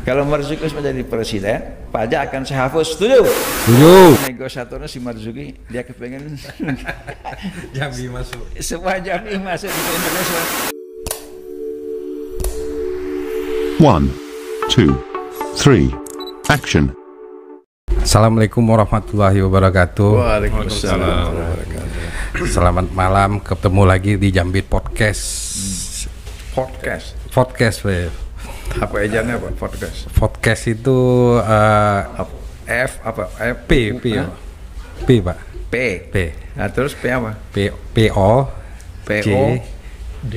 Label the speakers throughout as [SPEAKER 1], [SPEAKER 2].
[SPEAKER 1] Kalau Marzuki menjadi presiden, pajak akan saya hapus. Setuju?
[SPEAKER 2] Setuju.
[SPEAKER 1] Negosiatornya si Marzuki, dia kepengen
[SPEAKER 2] Jambi masuk.
[SPEAKER 1] semua Jambi masuk di Indonesia.
[SPEAKER 3] 1, 2, 3, action.
[SPEAKER 2] Assalamualaikum warahmatullahi wabarakatuh.
[SPEAKER 1] Waalaikumsalam.
[SPEAKER 2] Selamat malam, ketemu lagi di Jambi Podcast. Podcast, Beb.
[SPEAKER 1] Apa ejaannya apa?
[SPEAKER 2] Podcast itu
[SPEAKER 1] F apa?
[SPEAKER 2] P,
[SPEAKER 1] Hah?
[SPEAKER 2] P, Pak.
[SPEAKER 1] P.
[SPEAKER 2] P.
[SPEAKER 1] Nah, terus P apa?
[SPEAKER 2] P O
[SPEAKER 1] P
[SPEAKER 2] C
[SPEAKER 1] O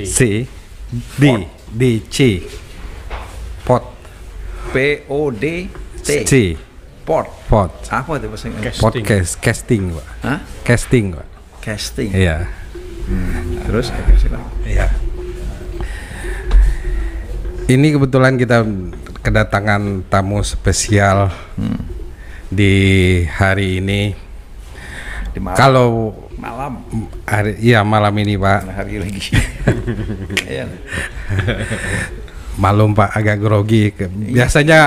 [SPEAKER 2] C D C Pot
[SPEAKER 1] P O D T.
[SPEAKER 2] C
[SPEAKER 1] Pot. Apa itu bahasa Inggris?
[SPEAKER 2] Podcast, casting, Pak.
[SPEAKER 1] Hah?
[SPEAKER 2] Casting, Pak.
[SPEAKER 1] Casting.
[SPEAKER 2] Iya.
[SPEAKER 1] Terus silakan.
[SPEAKER 2] Iya. Ini kebetulan kita kedatangan tamu spesial di hari ini.
[SPEAKER 1] Di malam.
[SPEAKER 2] Kalau
[SPEAKER 1] Malam.
[SPEAKER 2] malam ini, Pak.
[SPEAKER 1] Mana hari lagi. Iya.
[SPEAKER 2] Malum, Pak, agak grogi. Biasanya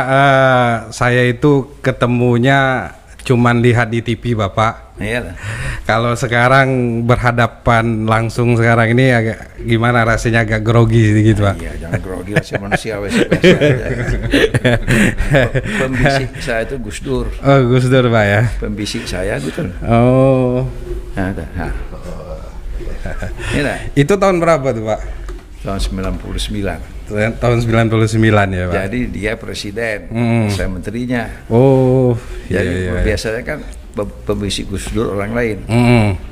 [SPEAKER 2] saya itu ketemunya cuman lihat di TV, Bapak.
[SPEAKER 1] Iya.
[SPEAKER 2] Kalau sekarang berhadapan langsung sekarang ini agak gimana rasanya, agak grogi gitu, Pak.
[SPEAKER 1] Iya, jangan grogi lah, saya manusia biasa. Pembisik saya itu Gus Dur.
[SPEAKER 2] Oh, Gus Dur, Pak, ya.
[SPEAKER 1] Pembisik saya gitu.
[SPEAKER 2] Oh.
[SPEAKER 1] Nah. Ini
[SPEAKER 2] Itu tahun berapa tuh, Pak?
[SPEAKER 1] tahun 99.
[SPEAKER 2] Tahun 99 ya, Pak.
[SPEAKER 1] Jadi dia presiden, saya menterinya.
[SPEAKER 2] Oh,
[SPEAKER 1] Jadi
[SPEAKER 2] iya.
[SPEAKER 1] biasanya kan pembisik Gus Dur orang lain.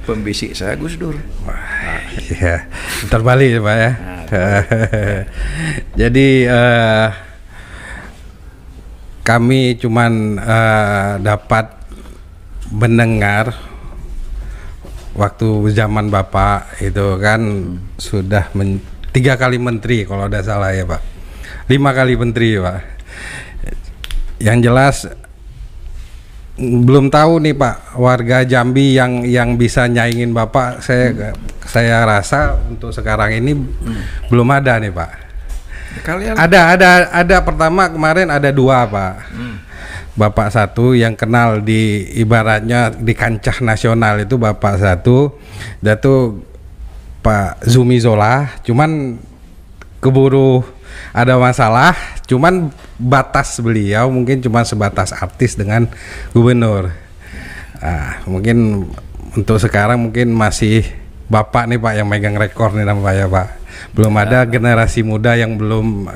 [SPEAKER 1] Pembisik saya Gus Dur.
[SPEAKER 2] Iya, terbalik ya, Pak, ya. Jadi kami cuman dapat mendengar waktu zaman Bapak itu kan sudah 3 kali menteri kalau tidak salah ya, Pak. 5 kali menteri, Pak. Yang jelas belum tahu nih, Pak, warga Jambi yang bisa nyaingin Bapak. Saya rasa untuk sekarang ini belum ada nih, Pak.
[SPEAKER 1] Kalian
[SPEAKER 2] Ada pertama kemarin ada 2, Pak. Bapak satu yang kenal di ibaratnya di kancah nasional itu Bapak satu, dan tuh Pak Zumi Zola, cuman keburu ada masalah, cuman batas beliau mungkin cuma sebatas artis dengan gubernur. Mungkin untuk sekarang mungkin masih Bapak nih, Pak, yang megang rekor nih namanya, Pak. Belum ada generasi muda yang belum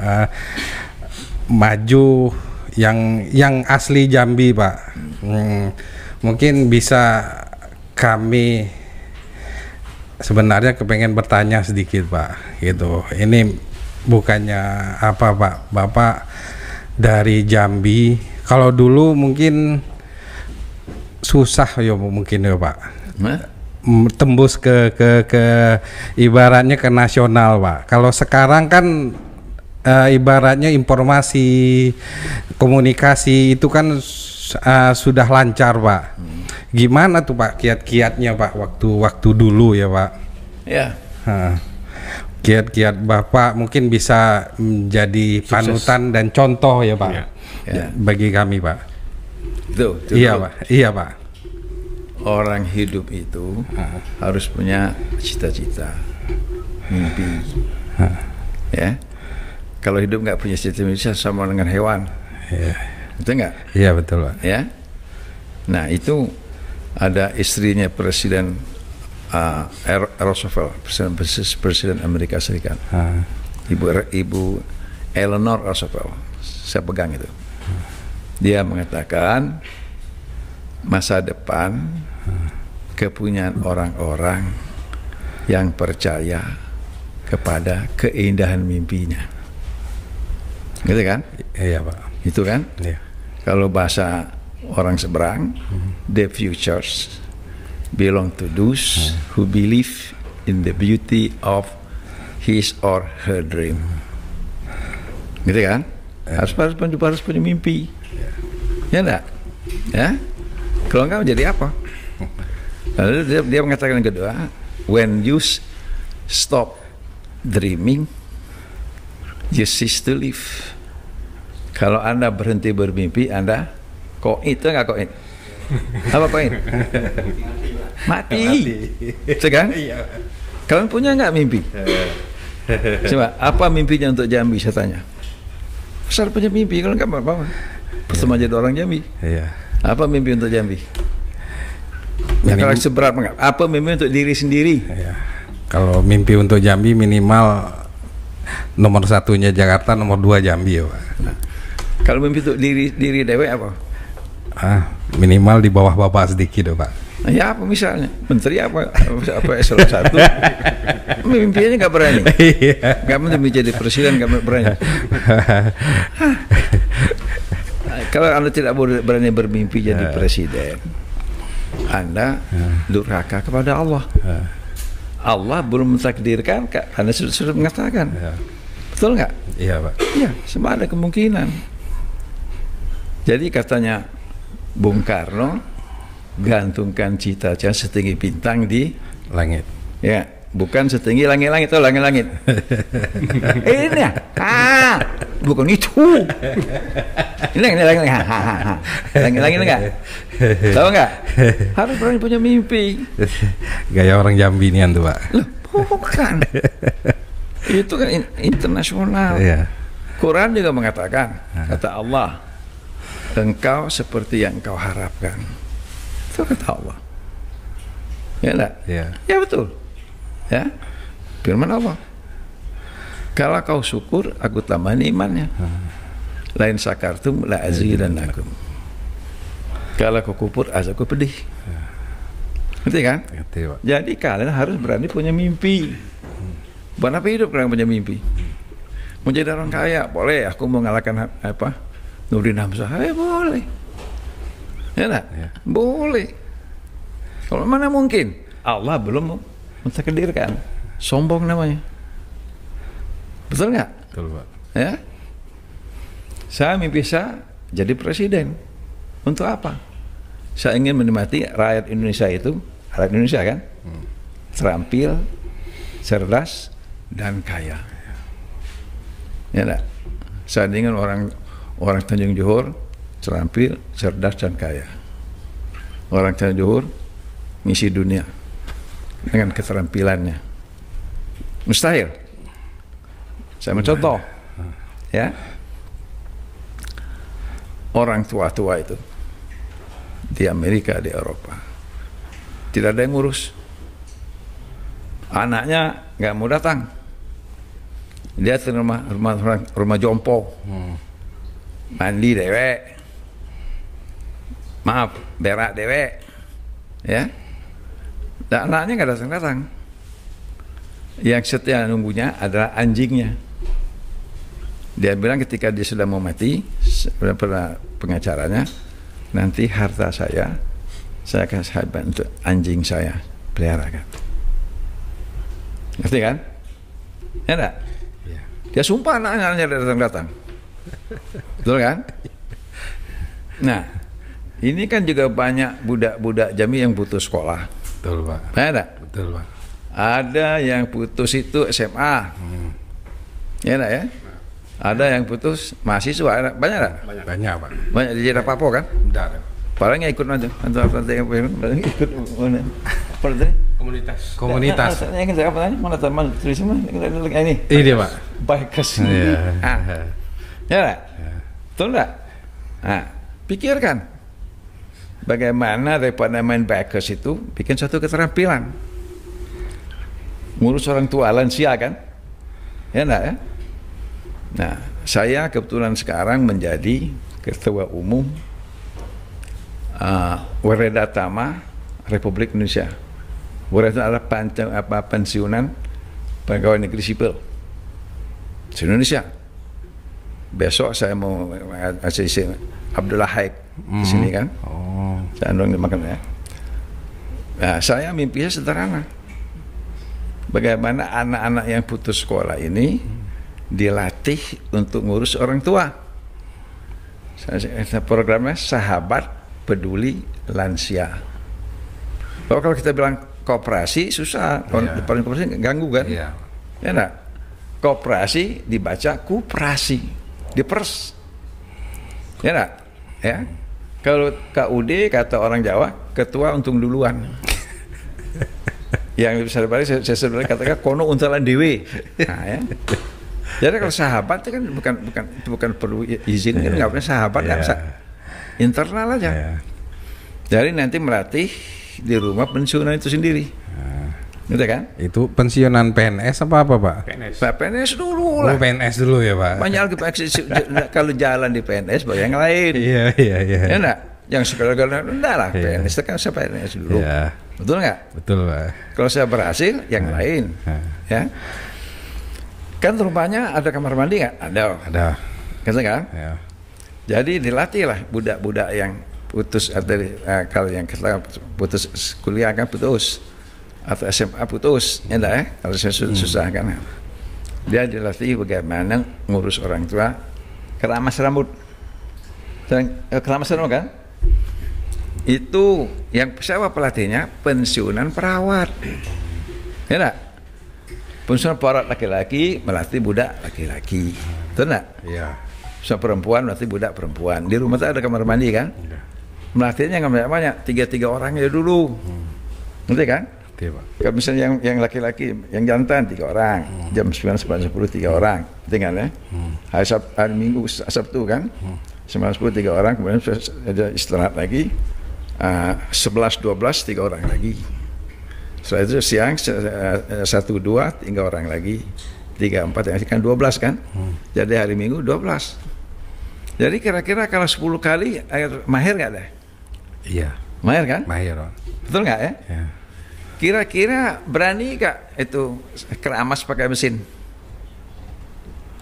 [SPEAKER 2] maju yang asli Jambi, Pak. Mungkin bisa kami sebenarnya kepengen bertanya sedikit, Pak, gitu. Ini bukannya apa, Pak, Bapak dari Jambi. Kalau dulu mungkin susah ya mungkin ya, Pak, tembus ke ibaratnya ke nasional, Pak. Kalau sekarang kan ibaratnya informasi komunikasi itu kan sudah lancar, Pak. Gimana tuh, Pak, kiat-kiatnya, Pak, waktu dulu ya, Pak?
[SPEAKER 1] ya.
[SPEAKER 2] Kiat-kiat Bapak mungkin bisa menjadi panutan dan contoh ya, Pak.
[SPEAKER 1] Ya.
[SPEAKER 2] Bagi kami, Pak.
[SPEAKER 1] Itu
[SPEAKER 2] Iya,
[SPEAKER 1] dulu.
[SPEAKER 2] Pak. Iya, Pak.
[SPEAKER 1] Orang hidup itu harus punya cita-cita, mimpi. Ya. Kalau hidup nggak punya cita-cita sama dengan hewan.
[SPEAKER 2] Iya.
[SPEAKER 1] Betul nggak?
[SPEAKER 2] Iya, betul, Pak.
[SPEAKER 1] Ya. Nah, itu ada istrinya Presiden Roosevelt, Presiden Amerika Serikat. Ibu Eleanor Roosevelt. Saya pegang itu. Dia mengatakan masa depan kepunyaan orang-orang yang percaya kepada keindahan mimpinya. Gitu kan?
[SPEAKER 2] Iya, Pak.
[SPEAKER 1] Itu kan?
[SPEAKER 2] Iya.
[SPEAKER 1] Kalau bahasa orang seberang, the futures belong to those who believe in the beauty of his or her dream. Gitu kan? Harus punya mimpi. Ya enggak? Ya? Kalau enggak jadi apa? Lalu dia mengatakan yang kedua, when you stop dreaming, you cease to live. Kalau Anda berhenti bermimpi, Anda koin, itu nggak koin? Apa koin? Mati. Sekarang? Kalian punya nggak mimpi? Coba, apa mimpinya untuk Jambi, saya tanya. Besar punya mimpi, kalau nggak apa-apa. Pertama jadi orang Jambi. Apa mimpi untuk Jambi? Ya, kalau seberat apa mimpi untuk diri sendiri?
[SPEAKER 2] Kalau mimpi untuk Jambi minimal nomor 1-nya Jakarta, nomor 2 Jambi ya Pak.
[SPEAKER 1] Nah, kalau mimpi untuk diri dewe apa?
[SPEAKER 2] Minimal di bawah Bapak sedikit Pak.
[SPEAKER 1] Ya apa misalnya? Menteri apa eselon 1? Mimpinya nggak berani. Nggak mungkin jadi presiden, nggak berani. Kalau Anda tidak berani bermimpi jadi presiden, Anda durhaka kepada Allah. Allah belum mentakdirkan, Anda sudah mengatakan. Betul nggak?
[SPEAKER 2] Iya Pak.
[SPEAKER 1] Iya, semua ada kemungkinan. Jadi katanya Bung Karno, gantungkan cita-cita setinggi bintang di
[SPEAKER 2] langit.
[SPEAKER 1] Ya, bukan setinggi langit-langit atau langit-langit. Ini ya, bukan itu. Ini langit-langit, langit-langit enggak? Tahu nggak? Harus berani punya mimpi.
[SPEAKER 2] Gaya orang Jambi nian tuh Pak.
[SPEAKER 1] Loh, bukan. Itu kan internasional. Quran juga mengatakan, kata Allah, engkau seperti yang engkau harapkan. Itu kata Allah. Ya enggak? Ya betul. Ya, firman Allah. Kalau kau syukur, aku tambahin imannya. Lain sakartum la azidannakum. Kalau kau kufur, aku pedih. Ngerti kan?
[SPEAKER 2] Ngerti, Pak.
[SPEAKER 1] Jadi kalian harus berani punya mimpi. Bukan apa hidup kalian punya mimpi. Mau jadi orang kaya, boleh. Aku mau ngalahkan apa? Nurdin Hamzah, boleh. Ya enggak? Boleh. Kalau mana mungkin? Allah belum mentakdirkan. Sombong namanya. Betul nggak?
[SPEAKER 2] Betul Pak.
[SPEAKER 1] Ya. Saya mimpi saya jadi presiden. Untuk apa? Saya ingin menikmati rakyat Indonesia itu, rakyat Indonesia kan, terampil, cerdas, dan kaya. Ya enggak? Saya ingin orang Tanjung Johor terampil, cerdas, dan kaya. Orang Tanjung Johor ngisi dunia dengan keterampilannya. Mustahil. Saya mencontoh, ya, orang tua-tua itu di Amerika, di Eropa, tidak ada yang ngurus. Anaknya nggak mau datang. Dia ke rumah jompo, mandi dewek, maaf, berak dewek, ya. Dan anaknya nggak datang-datang. Yang setia nunggunya adalah anjingnya. Dia bilang ketika dia sudah mau mati, pada pengacaranya, nanti harta saya akan sahabat untuk anjing saya pelihara kan. Ngerti kan? Ya enggak? Ya. Dia sumpah anaknya datang-datang. Betul kan? Nah, ini kan juga banyak budak-budak Jambi yang putus sekolah.
[SPEAKER 2] Betul Pak.
[SPEAKER 1] Ya enggak?
[SPEAKER 2] Betul Pak.
[SPEAKER 1] Ada yang putus itu SMA. Ya enggak ya? Ada yang putus mahasiswa, banyak enggak?
[SPEAKER 2] Banyak Pak.
[SPEAKER 1] Banyak di Jeddah Papua kan?
[SPEAKER 2] Benar.
[SPEAKER 1] Paling ikut aja, ikut mana?
[SPEAKER 2] Komunitas.
[SPEAKER 1] Yang saya apa tanya? Mana teman tulis mana? Ini.
[SPEAKER 2] Ini dia Pak.
[SPEAKER 1] Bikers. Ya enggak? Betul enggak? Nah, pikirkan bagaimana daripada main bikers itu bikin satu keterampilan. Ngurus orang tua lansia kan? Ya enggak ya? Nah, saya kebetulan sekarang menjadi Ketua Umum Weredatama Republik Indonesia. Weredatama adalah pensiunan pegawai negeri sipil Indonesia. Besok saya mau ngasih Abdullah Haik di sini kan. Saya undang makan ya. Nah, saya mimpinya sederhana. Bagaimana anak-anak yang putus sekolah ini dilatih untuk ngurus orang tua. Programnya Sahabat Peduli Lansia. Kalau kita bilang koperasi susah, depan koperasi ganggu kan? Ya enggak? Koperasi dibaca kuperasi, dipers. Ya enggak? Ya. Kalau KUD kata orang Jawa, ketua untung duluan. Yang bisa dibalik saya sebenarnya katakan kono untalan dewe. Nah, ya. Jadi kalau sahabat itu kan bukan perlu izin, kan nggak punya sahabat, nggak bisa internal aja. Jadi nanti melatih di rumah pensiunan itu sendiri. Gitu kan?
[SPEAKER 2] Itu pensiunan PNS apa Pak?
[SPEAKER 1] PNS dulu lah.
[SPEAKER 2] Oh, PNS dulu ya Pak.
[SPEAKER 1] Banyak kalau jalan di PNS banyak yang lain.
[SPEAKER 2] Iya.
[SPEAKER 1] Ya enggak? Yang segala-galanya enggak lah. PNS itu kan saya PNS dulu.
[SPEAKER 2] Iya.
[SPEAKER 1] Betul nggak?
[SPEAKER 2] Betul Pak.
[SPEAKER 1] Kalau saya berhasil, yang lain. Ya. Kan rupanya ada kamar mandi nggak? Ada. Gitu kan?
[SPEAKER 2] Ya.
[SPEAKER 1] Jadi dilatih lah budak-budak yang putus dari kalau yang kita putus kuliah kan putus atau SMA putus, ya enggak ya? Kalau saya susah kan. Dia dilatih bagaimana ngurus orang tua, keramas rambut. Keramas rambut kan? Itu yang siapa pelatihnya? Pensiunan perawat. Ya enggak? Pensiunan perawat laki-laki melatih budak laki-laki. Betul enggak? Iya. Pensiunan perempuan melatih budak perempuan. Di rumah ada kamar mandi kan? Iya. Melatihnya nggak banyak, 3 orang ya dulu. Ngerti kan?
[SPEAKER 2] Oke, Pak.
[SPEAKER 1] Kalau misalnya yang laki-laki, yang jantan 3 orang, jam 9, 10, 3 orang, tinggal ya. Hari Minggu, Sabtu kan, 9, 10, 3 orang, kemudian ada istirahat lagi, 11, 12, 3 orang lagi. Setelah itu siang 1, 2, 3 orang lagi, 3, 4, yang kan 12 kan. Jadi hari Minggu 12. Jadi kira-kira kalau 10 kali mahir nggak deh?
[SPEAKER 2] Iya.
[SPEAKER 1] Mahir kan?
[SPEAKER 2] Mahir, Pak.
[SPEAKER 1] Betul nggak ya?
[SPEAKER 2] Ya.
[SPEAKER 1] Kira-kira berani nggak itu keramas pakai mesin?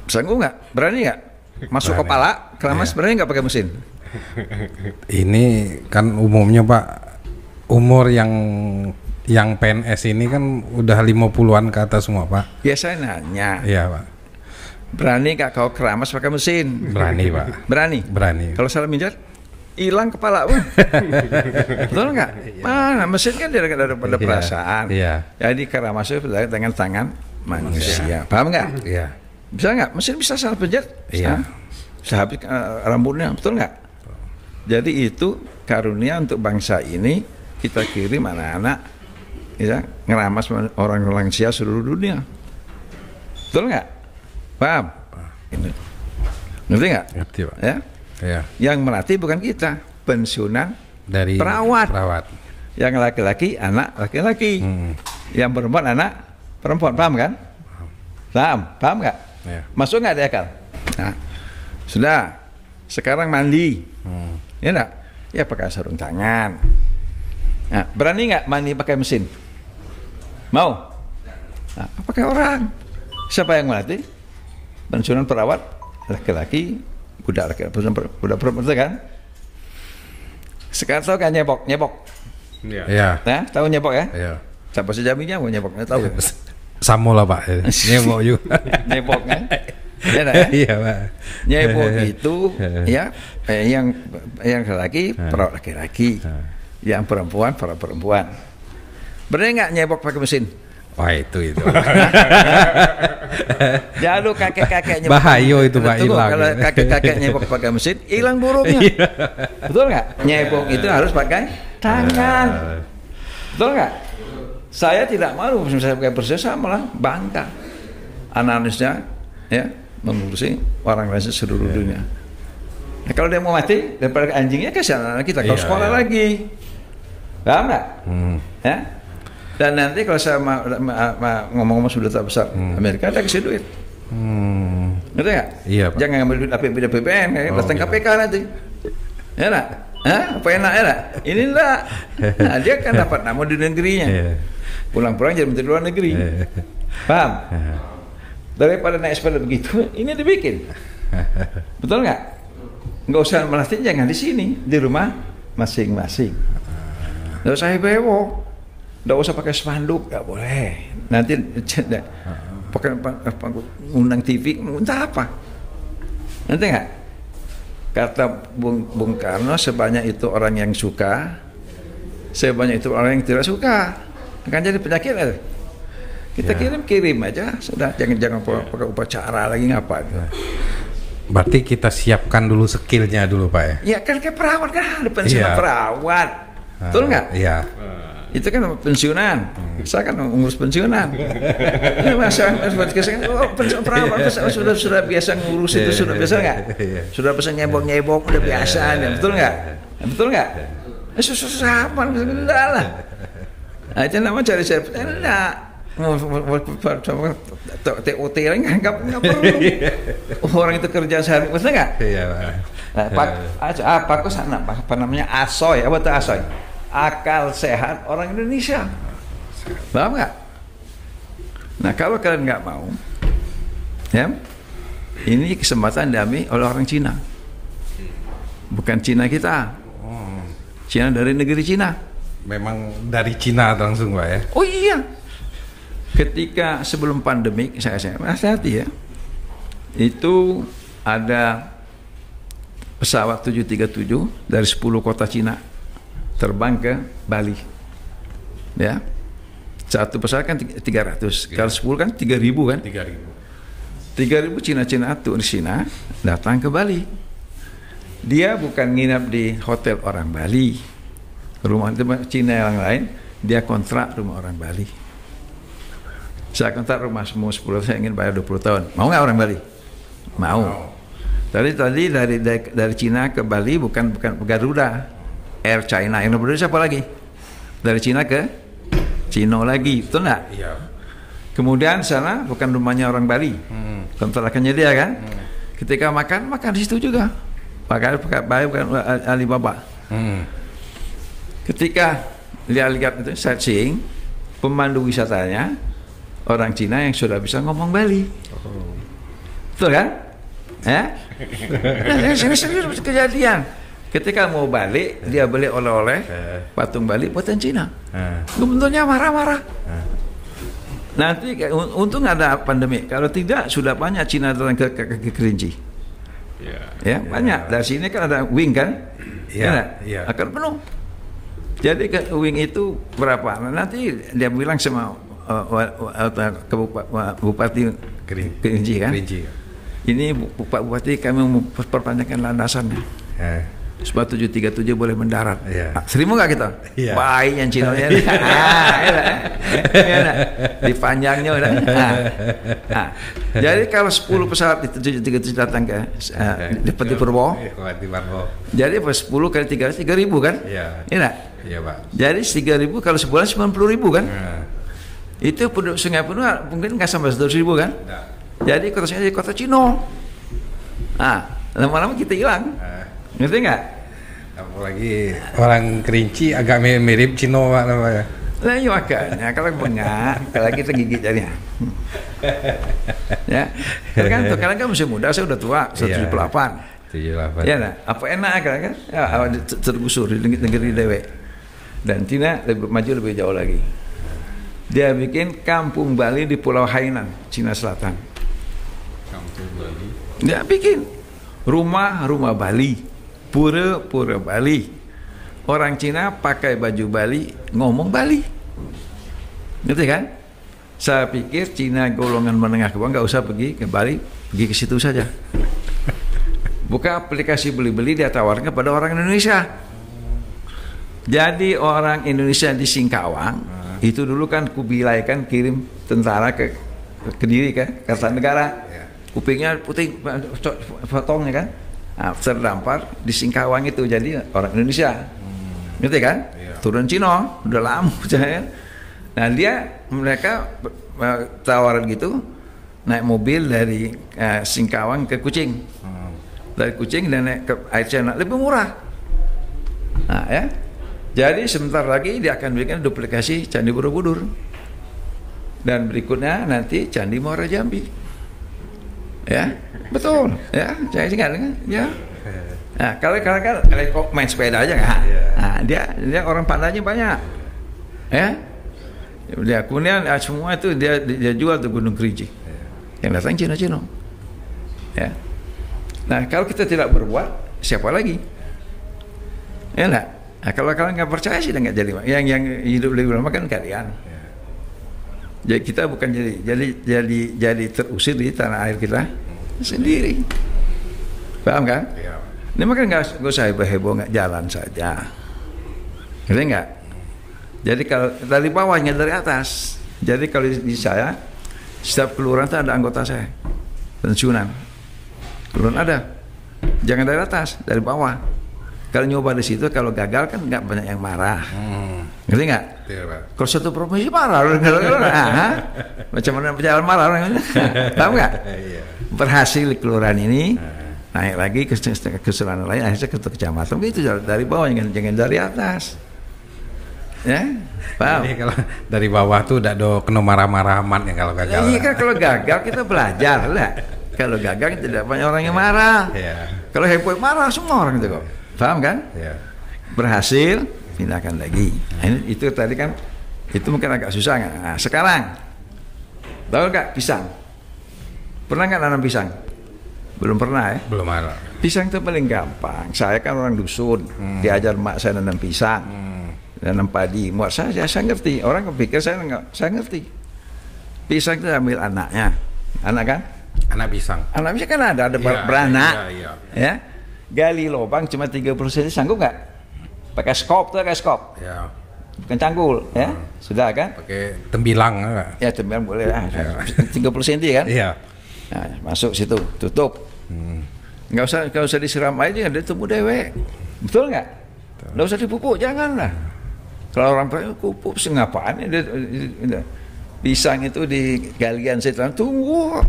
[SPEAKER 1] Sanggup nggak? Berani nggak? Masuk
[SPEAKER 2] Berani.
[SPEAKER 1] kepala keramas berani nggak pakai mesin?
[SPEAKER 2] Ini kan umumnya Pak, umur yang PNS ini kan udah 50-an ke atas semua Pak.
[SPEAKER 1] Ya saya nanya.
[SPEAKER 2] Iya Pak.
[SPEAKER 1] Berani nggak kau keramas pakai mesin?
[SPEAKER 2] Berani Pak. Berani.
[SPEAKER 1] Kalau salah minjat, hilang kepala. Betul nggak? Mana mesin kan daripada perasaan.
[SPEAKER 2] Iya.
[SPEAKER 1] Jadi keramas itu dengan tangan manusia. Paham nggak?
[SPEAKER 2] Iya.
[SPEAKER 1] Bisa nggak? Mesin bisa salah pencet?
[SPEAKER 2] Iya.
[SPEAKER 1] Bisa habis rambutnya, betul nggak? Jadi itu karunia untuk bangsa ini, kita kirim anak-anak ya, ngeramas orang lansia seluruh dunia. Betul nggak? Paham? Ngerti nggak?
[SPEAKER 2] Ngerti Pak.
[SPEAKER 1] Ya?
[SPEAKER 2] Iya.
[SPEAKER 1] Yang melatih bukan kita, pensiunan
[SPEAKER 2] Dari
[SPEAKER 1] perawat. Yang laki-laki anak laki-laki, yang perempuan anak perempuan. Paham kan? Paham nggak?
[SPEAKER 2] Ya.
[SPEAKER 1] Masuk nggak di akal? Nah, sudah. Sekarang mandi, ya enggak? Ya pakai sarung tangan. Nah, berani nggak mandi pakai mesin? Mau? Nah, pakai orang. Siapa yang melatih? Pensiunan perawat laki-laki, budak laki-laki, budak perempuan kan? Sekarang tahu kan nyebok?
[SPEAKER 2] Iya.
[SPEAKER 1] Nah, tahu nyebok ya?
[SPEAKER 2] Iya.
[SPEAKER 1] Siapa sejaminya mau nyeboknya tahu?
[SPEAKER 2] Samo lah Pak. Nyebok juga.
[SPEAKER 1] Nyebok kan? Ya, ya?
[SPEAKER 2] Iya Pak.
[SPEAKER 1] Nyebok itu ya yang laki perawat laki-laki, yang perempuan perawat perempuan. Berani nggak nyebok pakai mesin?
[SPEAKER 2] Wah itu.
[SPEAKER 1] Lalu kakek-kakek nyebok.
[SPEAKER 2] Bahayo itu Pak, hilang.
[SPEAKER 1] Kalau kakek-kakek nyebok pakai mesin, hilang burungnya. Betul nggak? Nyebok itu harus pakai tangan. Betul nggak? Saya tidak malu, saya pakai persis, saya malah bangga. Anak-anaknya ya mengurusi orang lain seluruh dunia. Nah, kalau dia mau mati daripada anjingnya kasihan anak kita. Kalau sekolah lagi, paham nggak? Ya. Dan nanti kalau saya ngomong-ngomong sudah tak besar, Amerika ada kasih duit. Ngerti nggak?
[SPEAKER 2] Iya Pak.
[SPEAKER 1] Jangan ngambil duit APBN, datang KPK nanti. Ya nak? Apa enak ya nak? Ini enggak. Nah, dia kan dapat nama di negerinya. Pulang-pulang jadi menteri luar negeri. Paham? Daripada naik sepeda begitu, ini dibikin. Betul nggak? Nggak usah melatih, jangan di sini, di rumah masing-masing. Nggak usah heboh, nggak usah pakai spanduk, nggak boleh. Nanti pakai undang TV, entah apa. Nanti nggak? Kata Bung Karno, sebanyak itu orang yang suka, sebanyak itu orang yang tidak suka. Akan jadi penyakit ya. Kita kirim aja, sudah jangan pakai upacara lagi ngapa.
[SPEAKER 2] Berarti kita siapkan dulu skillnya dulu Pak ya?
[SPEAKER 1] Ya kan kayak perawat kan, ada pensiunan perawat, betul nggak?
[SPEAKER 2] Iya.
[SPEAKER 1] Itu kan pensiunan, saya kan ngurus pensiunan. Ini masa perawat sudah biasa ngurus itu, sudah biasa nggak? Sudah bisa nyebok udah biasa, betul nggak? Betul nggak? Susah apa? Enggak lah. Nah, itu namanya cari saya enggak. TOT nggak perlu. Orang itu kerja sehari, betul nggak?
[SPEAKER 2] Iya.
[SPEAKER 1] Nah, Pak Kusana, apa namanya ASOY, apa itu ASOY? Akal sehat orang Indonesia, paham nggak? Nah kalau kalian nggak mau, ya, ini kesempatan diambil oleh orang Cina, bukan Cina kita, Cina dari negeri Cina.
[SPEAKER 2] Memang dari Cina langsung Pak ya?
[SPEAKER 1] Oh iya, ketika sebelum pandemik saya hati ya, itu ada pesawat 737 dari 10 kota Cina terbang ke Bali, ya. Satu pesawat kan 300, kalau 10 kan 3.000 kan? 3.000 Cina-Cina itu di Cina datang ke Bali. Dia bukan nginap di hotel orang Bali, rumah Cina yang lain, dia kontrak rumah orang Bali. Saya kontrak rumah semua 10, saya ingin bayar 20 tahun. Mau nggak orang Bali? Mau. Tadi dari Cina ke Bali bukan Garuda, Air China, yang nomor 2 siapa lagi? Dari Cina ke Cino lagi, betul nggak?
[SPEAKER 2] Iya.
[SPEAKER 1] Kemudian sana bukan rumahnya orang Bali, kontrakannya dia kan. Ketika makan di situ juga, pakai bukan Alibaba. Ketika dia lihat itu sightseeing, pemandu wisatanya orang Cina yang sudah bisa ngomong Bali, betul kan? Ya, ini serius kejadian. Ketika mau balik, dia beli oleh-oleh patung Bali buatan Cina. Gubernurnya marah-marah. Nanti untung ada pandemi. Kalau tidak, sudah banyak Cina datang ke Kerinci. Ya, banyak. Dari sini kan ada wing kan?
[SPEAKER 2] Iya.
[SPEAKER 1] Akan penuh. Jadi ke wing itu berapa? Nanti dia bilang sama Bupati Kerinci kan? Ini Pak Bupati, kami mau perpanjangkan landasannya. Sebab 737 boleh mendarat. Seribu nggak kita? Baik yang Cina ya. Dipanjangnya udah. Jadi kalau 10 pesawat itu 737 datang ke di Purwo. Jadi 10 kali 3.000 kan? Iya Pak. Jadi 3.000 kalau sebulan 90.000 kan? Itu penduduk Sungai Penuh mungkin nggak sampai 100.000 kan? Jadi kotanya jadi kota Cino. Lama-lama kita hilang. Ngerti nggak?
[SPEAKER 2] Apalagi orang Kerinci agak mirip Cino Pak namanya.
[SPEAKER 1] Lah iya makanya kalau bengak, kalau kita gigit jadinya. Ya, tergantung. Kalian kan masih muda, saya udah tua, 178. Ya, nah, apa enak kan? Ya, tergusur di negeri Dewe. Dan Cina lebih maju lebih jauh lagi. Dia bikin kampung Bali di Pulau Hainan, Cina Selatan. Kampung Bali. Dia bikin rumah Bali. Pura-pura Bali. Orang Cina pakai baju Bali, ngomong Bali. Ngerti kan? Saya pikir Cina golongan menengah ke bawah nggak usah pergi ke Bali, pergi ke situ saja. Buka aplikasi beli-beli, dia tawarkan kepada orang Indonesia. Jadi orang Indonesia di Singkawang itu dulu kan Kubilai kan kirim tentara ke Kediri ke Kartanegara. Kupingnya putih, potongnya kan. Terdampar di Singkawang itu jadi orang Indonesia, ngerti kan? Turun Cino, udah lama kan? Nah mereka tawaran gitu, naik mobil dari Singkawang ke Kucing, dari Kucing dan naik ke Air China lebih murah. Nah ya, jadi sebentar lagi dia akan bikin duplikasi Candi Borobudur, dan berikutnya nanti Candi Muara Jambi. Ya, betul. Ya, saya ingat kan? Ya. Nah, kalau kok main sepeda aja nggak? Nah, dia orang pandanya banyak. Ya. Dia kemudian semua itu dia jual tuh Gunung Kerinci. Yang datang Cina-Cina. Ya. Nah, kalau kita tidak berbuat, siapa lagi? Ya enggak? Nah, kalau kalian nggak percaya sih nggak jadi. Yang hidup lebih lama kan kalian. Jadi kita bukan jadi terusir di tanah air kita sendiri. Paham kan?
[SPEAKER 2] Iya.
[SPEAKER 1] Ini makanya nggak usah heboh-heboh, nggak jalan saja. Ngerti nggak? Jadi kalau dari bawahnya dari atas. Jadi kalau di saya, setiap kelurahan itu ada anggota saya pensiunan. Kelurahan ada. Jangan dari atas, dari bawah. Kalau nyoba di situ, kalau gagal kan nggak banyak yang marah. Ngerti nggak?
[SPEAKER 2] Iya, Pak.
[SPEAKER 1] Kalau satu provinsi marah, macam mana berjalan marah orang. Tahu nggak? Berhasil di kelurahan ini, naik lagi ke kelurahan lain, akhirnya ke kecamatan. Itu dari bawah, jangan dari atas. Ya, paham?
[SPEAKER 2] Jadi kalau dari bawah tuh udah kena marah-marah amat ya kalau gagal.
[SPEAKER 1] Iya kan, kalau gagal kita belajar lah. Kalau gagal tidak banyak orang yang marah.
[SPEAKER 2] Iya.
[SPEAKER 1] Kalau heboh marah semua orang itu kok. Paham kan?
[SPEAKER 2] Iya.
[SPEAKER 1] Berhasil, pindahkan lagi. Nah, itu tadi kan, itu mungkin agak susah. Nah, sekarang, tahu nggak pisang? Pernah nggak nanam pisang? Belum pernah ya?
[SPEAKER 2] Belum ada.
[SPEAKER 1] Pisang itu paling gampang. Saya kan orang dusun, diajar mak saya nanam pisang. Nanam padi, muat saya ngerti. Orang pikir saya ngerti. Pisang itu ambil anaknya, anak kan?
[SPEAKER 2] Anak pisang.
[SPEAKER 1] Anak pisang kan ada beranak, ya. Gali lubang cuma 30 cm, sanggup nggak? Pakai skop tuh, pakai skop.
[SPEAKER 2] Ya.
[SPEAKER 1] Bukan canggul, ya. Sudah kan?
[SPEAKER 2] Pakai tembilang enggak?
[SPEAKER 1] Ya tembilang boleh lah. 30 cm kan?
[SPEAKER 2] Iya.
[SPEAKER 1] Nah, masuk situ, tutup. Nggak usah disiram aja, dia tumbuh dewek. Betul nggak? Nggak usah dipupuk, janganlah. Kalau orang pupuk ngapaan ya, pisang itu di galian saya tunggu.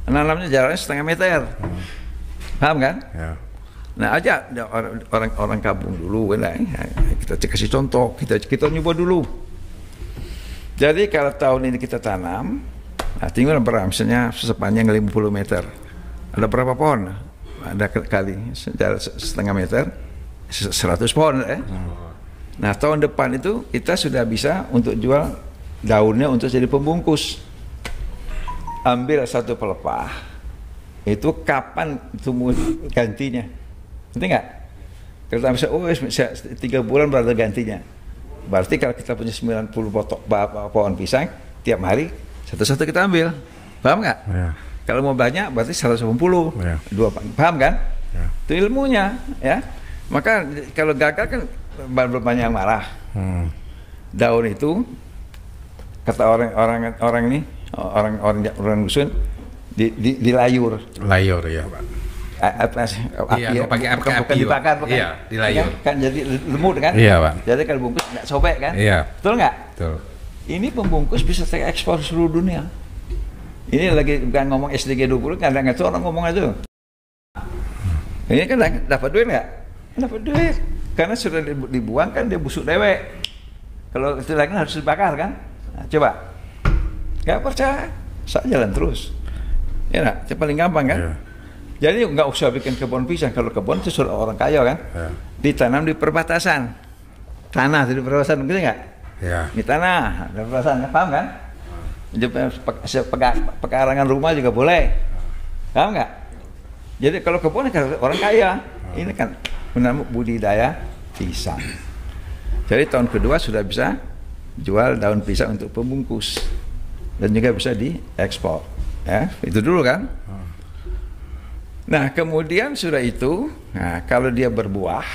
[SPEAKER 1] Nanamnya jaraknya 0,5 meter. Paham kan?
[SPEAKER 2] Ya.
[SPEAKER 1] Nah, aja orang kampung dulu, kita kasih contoh, kita nyoba dulu. Jadi kalau tahun ini kita tanam, nah tinggal berapa? Misalnya sepanjang 50 meter. Ada berapa pohon? Ada kali 0,5 meter, 100 pohon. Nah tahun depan itu kita sudah bisa untuk jual daunnya untuk jadi pembungkus. Ambil satu pelepah, itu kapan tumbuh gantinya? Ngerti nggak? Kalau bisa 3 bulan berada gantinya. Berarti kalau kita punya 90 pohon pisang, tiap hari satu-satu kita ambil. Paham nggak?
[SPEAKER 2] Ya.
[SPEAKER 1] Kalau mau banyak berarti 180.
[SPEAKER 2] Ya.
[SPEAKER 1] Paham kan?
[SPEAKER 2] Ya.
[SPEAKER 1] Itu ilmunya, ya. Maka kalau gagal kan banyak yang marah. Daun itu kata orang ini, orang dusun dilayur.
[SPEAKER 2] Layur ya, Pak. Iya, pakai
[SPEAKER 1] bukan dibakar, bukan.
[SPEAKER 2] Iya, dilayur.
[SPEAKER 1] Kan jadi lemut kan?
[SPEAKER 2] Iya, Pak.
[SPEAKER 1] Jadi kalau bungkus nggak sobek kan?
[SPEAKER 2] Iya.
[SPEAKER 1] Betul nggak?
[SPEAKER 2] Betul.
[SPEAKER 1] Ini pembungkus bisa terekspor seluruh dunia. Ini lagi bukan ngomong SDG 20, kadang-kadang orang ngomong aja. Ini kan dapat duit nggak? Dapat duit. Karena sudah dibuang kan dia busuk dewek. Kalau itu lagi harus dibakar kan? Nah, coba. Nggak percaya, saya jalan terus. Ya nak, itu paling gampang kan?
[SPEAKER 2] Yeah.
[SPEAKER 1] Jadi nggak usah bikin kebun pisang. Kalau kebun itu sudah orang kaya kan?
[SPEAKER 2] Yeah.
[SPEAKER 1] Ditanam di perbatasan. Tanah di perbatasan, ngerti nggak?
[SPEAKER 2] Ya.
[SPEAKER 1] Di tanah, di perbatasan, paham kan? Pekarangan rumah juga boleh. Paham nggak? Jadi kalau kebun kan orang kaya. Ini kan menambah budidaya pisang. Jadi tahun kedua sudah bisa jual daun pisang untuk pembungkus dan juga bisa diekspor. Ya, itu dulu kan. Nah kemudian sudah itu, nah kalau dia berbuah,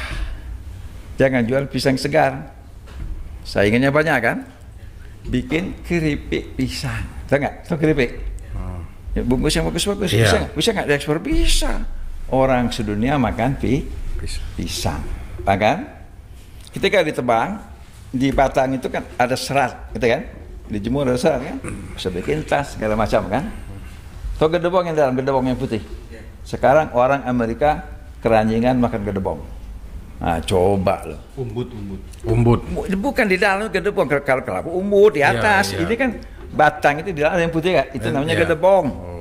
[SPEAKER 1] jangan jual pisang segar. Saingannya banyak kan. Bikin keripik pisang. Tahu nggak? Tahu keripik? Ya, bungkus yang bagus-bagus.
[SPEAKER 2] Yeah.
[SPEAKER 1] Bisa nggak diekspor? Bisa. Orang sedunia makan pisang, kan? Ketika ditebang, di batang itu kan ada serat, gitu kan? Dijemur ada serat kan? Bisa bikin tas segala macam kan? Tahu gedebong yang dalam, gedebong yang putih. Sekarang orang Amerika keranjingan makan gedebong. Nah, coba loh.
[SPEAKER 2] Umbut.
[SPEAKER 1] Bukan di dalam gedebong, kalau umbut di atas.
[SPEAKER 2] Iya.
[SPEAKER 1] Ini kan batang itu di dalam yang putih kan? Itu namanya gedebong.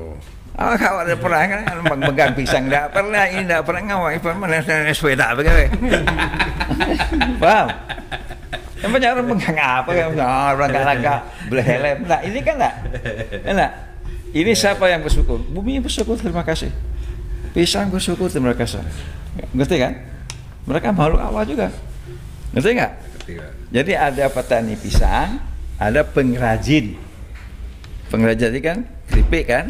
[SPEAKER 1] Kalau ada pernah kan megang pisang, enggak pernah, ini enggak pernah ngawang, pernah sepeda begitu. Paham? Yang banyak orang megang apa kan? Orang enggak beli helm. Nah, ini kan enggak. Ini siapa yang bersyukur? Bumi bersyukur, terima kasih. Pisang bersyukur, terima kasih. Ngerti kan? Mereka makhluk awal juga. Ngerti enggak? Jadi ada petani pisang, ada pengrajin. Pengrajin kan keripik kan?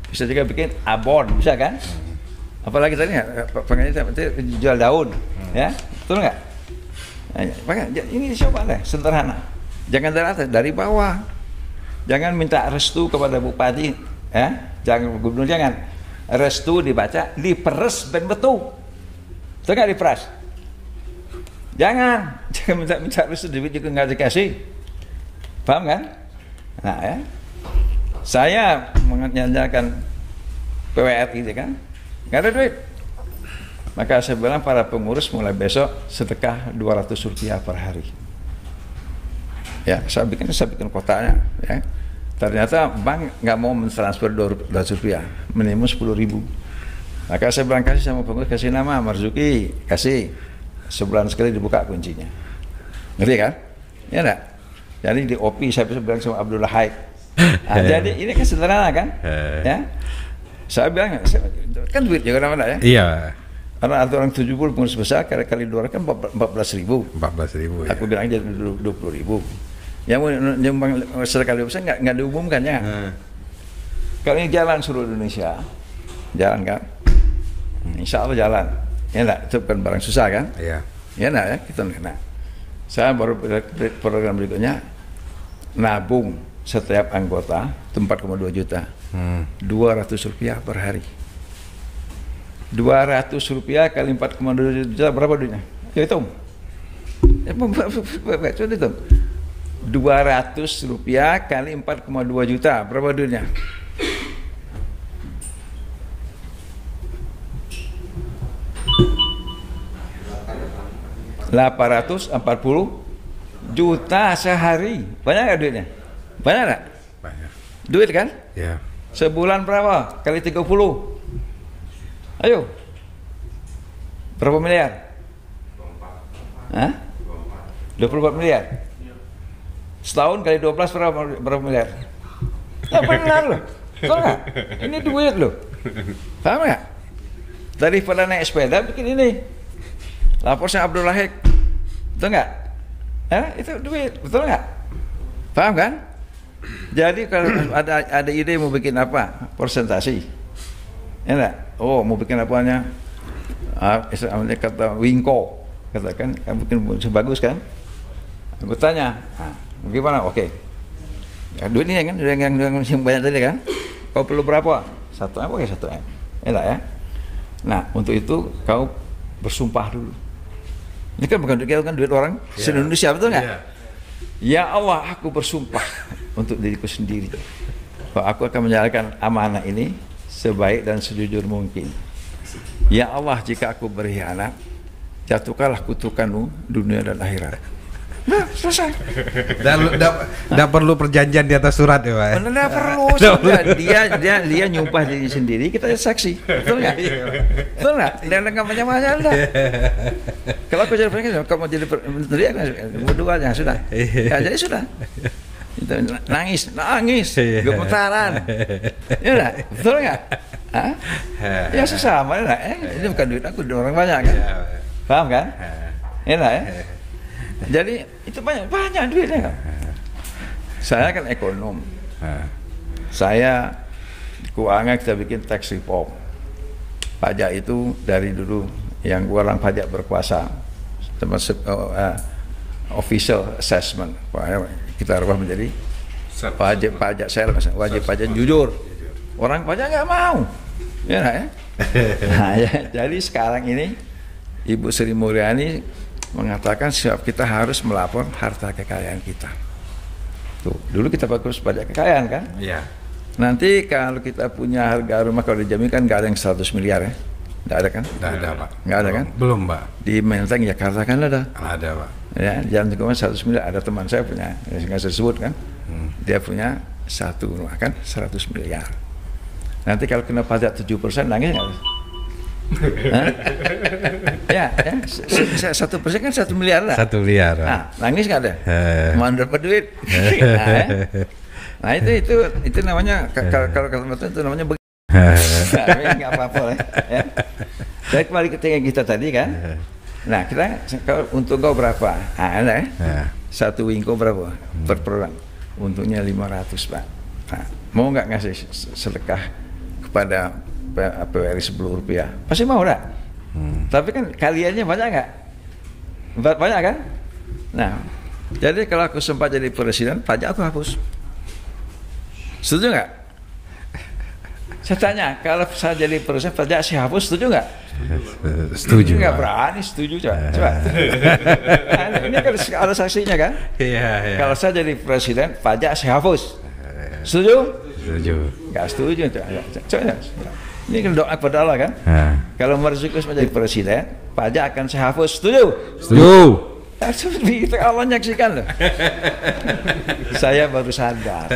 [SPEAKER 1] Bisa juga bikin abon, bisa kan? Apalagi tadi pengen jual daun, ya, betul nggak? Makanya ini coba deh, sederhana. Jangan dari atas, dari bawah. Jangan minta restu kepada bupati, ya, jangan gubernur, jangan. Restu dibaca, diperes ben betul. Betul nggak diperes? Jangan minta restu juga nggak dikasih. Paham kan? Nah, ya. Saya menyanyikan PWR gitu kan, nggak ada duit. Maka saya bilang para pengurus mulai besok sedekah Rp200 per hari. Ya, saya bikin kotanya. Ya. Ternyata bank nggak mau mentransfer Rp200, minimum 10.000. Maka saya bilang kasih sama pengurus, kasih nama Marzuki, kasih sebulan sekali dibuka kuncinya. Ngerti kan? Ya enggak? Jadi di OP saya bilang sama Abdullah Haik. Nah, jadi ini kan sederhana kan? Ya. Saya bilang kan duit juga namanya ya. Iya. Karena ada orang 70 pengurus besar kali 2 kan 14.000.
[SPEAKER 2] 14.000.
[SPEAKER 1] Aku bilang aja 20.000. Yang sekali besar nggak diumumkan ya. Kalau ini jalan seluruh Indonesia, jalan kan? Insya Allah jalan. Ya enggak, itu kan barang susah kan?
[SPEAKER 2] Iya.
[SPEAKER 1] Ya enggak ya, kita enggak. Saya baru program berikutnya nabung setiap anggota Rp4,2 juta. Rp200 per hari. Rp200 kali 4,2 juta berapa duitnya? Ya hitung. Coba hitung. Rp200 kali 4,2 juta berapa duitnya? Rp840 juta sehari. Banyak nggak duitnya? Banyak nggak?
[SPEAKER 2] Banyak.
[SPEAKER 1] Duit kan?
[SPEAKER 2] Ya.
[SPEAKER 1] Sebulan berapa? Kali 30. Ayo. Berapa miliar? Hah? 24 miliar. Setahun kali 12 berapa miliar? Ya benar loh. Betul nggak? Ini duit loh. Paham nggak? Daripada naik sepeda bikin ini. Lapor sama Abdullah Haik. Betul nggak? Itu duit. Betul nggak? Paham kan? Jadi kalau ada ide mau bikin apa? Presentasi. Ya enggak? Oh, mau bikin apanya? Kata Wingko. Katakan, bikin sebagus kan? Aku tanya, bagaimana? Oke. Ya, duit ini kan, yang banyak tadi kan? Kau perlu berapa? 1 M, oke 1 M. Enak ya? Nah, untuk itu kau bersumpah dulu. Ini kan bukan duit orang se-Indonesia, betul nggak? Ya Allah, aku bersumpah untuk diriku sendiri bahwa aku akan menjalankan amanah ini sebaik dan sejujur mungkin. Ya Allah, jika aku berkhianat, jatuhkanlah kutukanmu dunia dan akhirat. Nah, selesai.
[SPEAKER 2] Tidak perlu perjanjian di atas surat ya Pak?
[SPEAKER 1] Tidak perlu. Dia nyumpah diri sendiri, kita saksi. Betul nggak? Betul nggak? Tidak ada macam-macam. Kalau aku jadi presiden, kamu jadi menteri, berduanya sudah. Ya, jadi sudah. Itu, nangis, gemetaran. Ya enggak? Betul nggak? Ya sesama, ini bukan duit aku, duit orang banyak kan? Paham kan? Enak ya? Jadi itu banyak duitnya kan. Saya kan ekonom. Saya di keuangan kita bikin tax reform. Pajak itu dari dulu yang orang pajak berkuasa, termasuk official assessment. Kita rubah menjadi pajak sales, wajib pajak jujur. Orang pajak nggak mau, ya nggak ya? Nah, ya, jadi sekarang ini Ibu Sri Mulyani mengatakan siap kita harus melapor harta kekayaan kita. Tuh, dulu kita fokus pajak kekayaan kan?
[SPEAKER 2] Iya.
[SPEAKER 1] Nanti kalau kita punya harga rumah kalau dijaminkan nggak ada yang 100 miliar ya? Nggak ada kan?
[SPEAKER 2] Nggak ada Pak.
[SPEAKER 1] Nggak ada kan?
[SPEAKER 2] Belum Pak.
[SPEAKER 1] Di Menteng Jakarta kan ada?
[SPEAKER 2] Ada Pak.
[SPEAKER 1] Ya, jangan cuma 100 miliar. Ada teman saya punya, nggak saya sebut kan? Dia punya 1 rumah kan 100 miliar. Nanti kalau kena pajak 7% nangis nggak? Ya, 1% kan 1 miliar lah.
[SPEAKER 2] 1 miliar.
[SPEAKER 1] Nah, nangis nggak ada? Mau dapat duit. Nah, itu namanya kalau itu namanya nggak apa-apa ya. Jadi kembali ke kita tadi kan. Nah, kalau untuk kau berapa? Ada ya? 1 wingko berapa per program? Untungnya 500 Pak. Nah, mau nggak ngasih sedekah kepada PWRI Rp10, pasti mau enggak? Tapi kan kaliannya banyak nggak? Banyak kan? Nah, jadi kalau aku sempat jadi presiden, pajak aku hapus. Setuju nggak? Saya tanya, kalau saya jadi presiden, pajak saya hapus, setuju nggak?
[SPEAKER 2] Setuju.
[SPEAKER 1] Nggak berani, setuju coba. Nah, ini kan ada saksinya kan?
[SPEAKER 2] Iya.
[SPEAKER 1] Kalau saya jadi presiden, pajak saya hapus. Setuju?
[SPEAKER 2] Setuju.
[SPEAKER 1] Nggak setuju. Coba. Ini kan doa kepada Allah kan? Kalau Marzuki menjadi presiden, pajak akan saya hapus. Setuju?
[SPEAKER 2] Setuju.
[SPEAKER 1] Itu Allah nyaksikan loh. Saya baru sadar.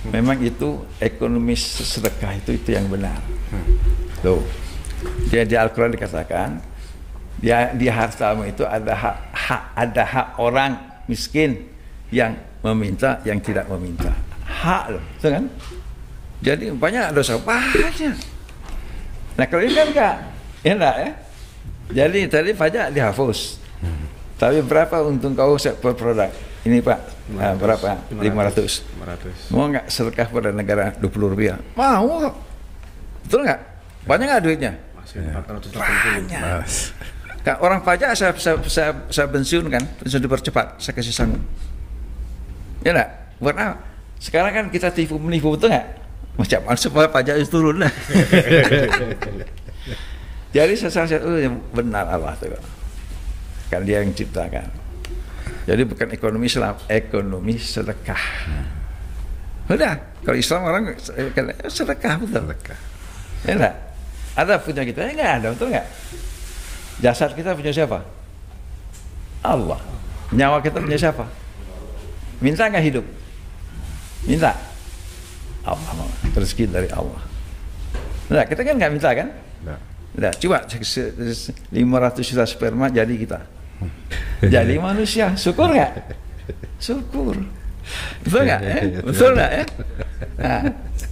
[SPEAKER 1] Memang itu ekonomi sedekah itu yang benar. Loh. Dia di Al-Quran dikatakan, di hartamu itu ada hak orang miskin yang meminta, yang tidak meminta. Hak loh, itu kan? Jadi banyak dosa, banyak. Nah kalau ini kan enggak, enak ya. Jadi tadi pajak dihapus. Tapi berapa untung kau per produk? Ini Pak, berapa? 500. Mau nggak sedekah pada negara Rp20? Mau. Betul nggak? Banyak nggak duitnya? Banyak. Kan orang pajak saya pensiun kan, pensiun dipercepat, saya kasih sanggup. Ya nggak? Buat apa? Sekarang kan kita menipu, betul nggak? Macam mana supaya pajak itu turun lah. Jadi saya yang benar Allah tuh. Kan dia yang ciptakan. Jadi bukan ekonomi Islam, ekonomi sedekah. Udah, kalau Islam orang sedekah betul. Ya enggak? Ada punya kita? Enggak ada, betul enggak? Jasad kita punya siapa? Allah. Nyawa kita punya siapa? Minta enggak hidup? Minta. Allah, rezeki dari Allah. Nah, kita kan enggak minta kan? Nah, coba 500 juta sperma jadi kita. Jadi manusia, syukur nggak? Syukur. Betul nggak? Betul nggak ya? Nah,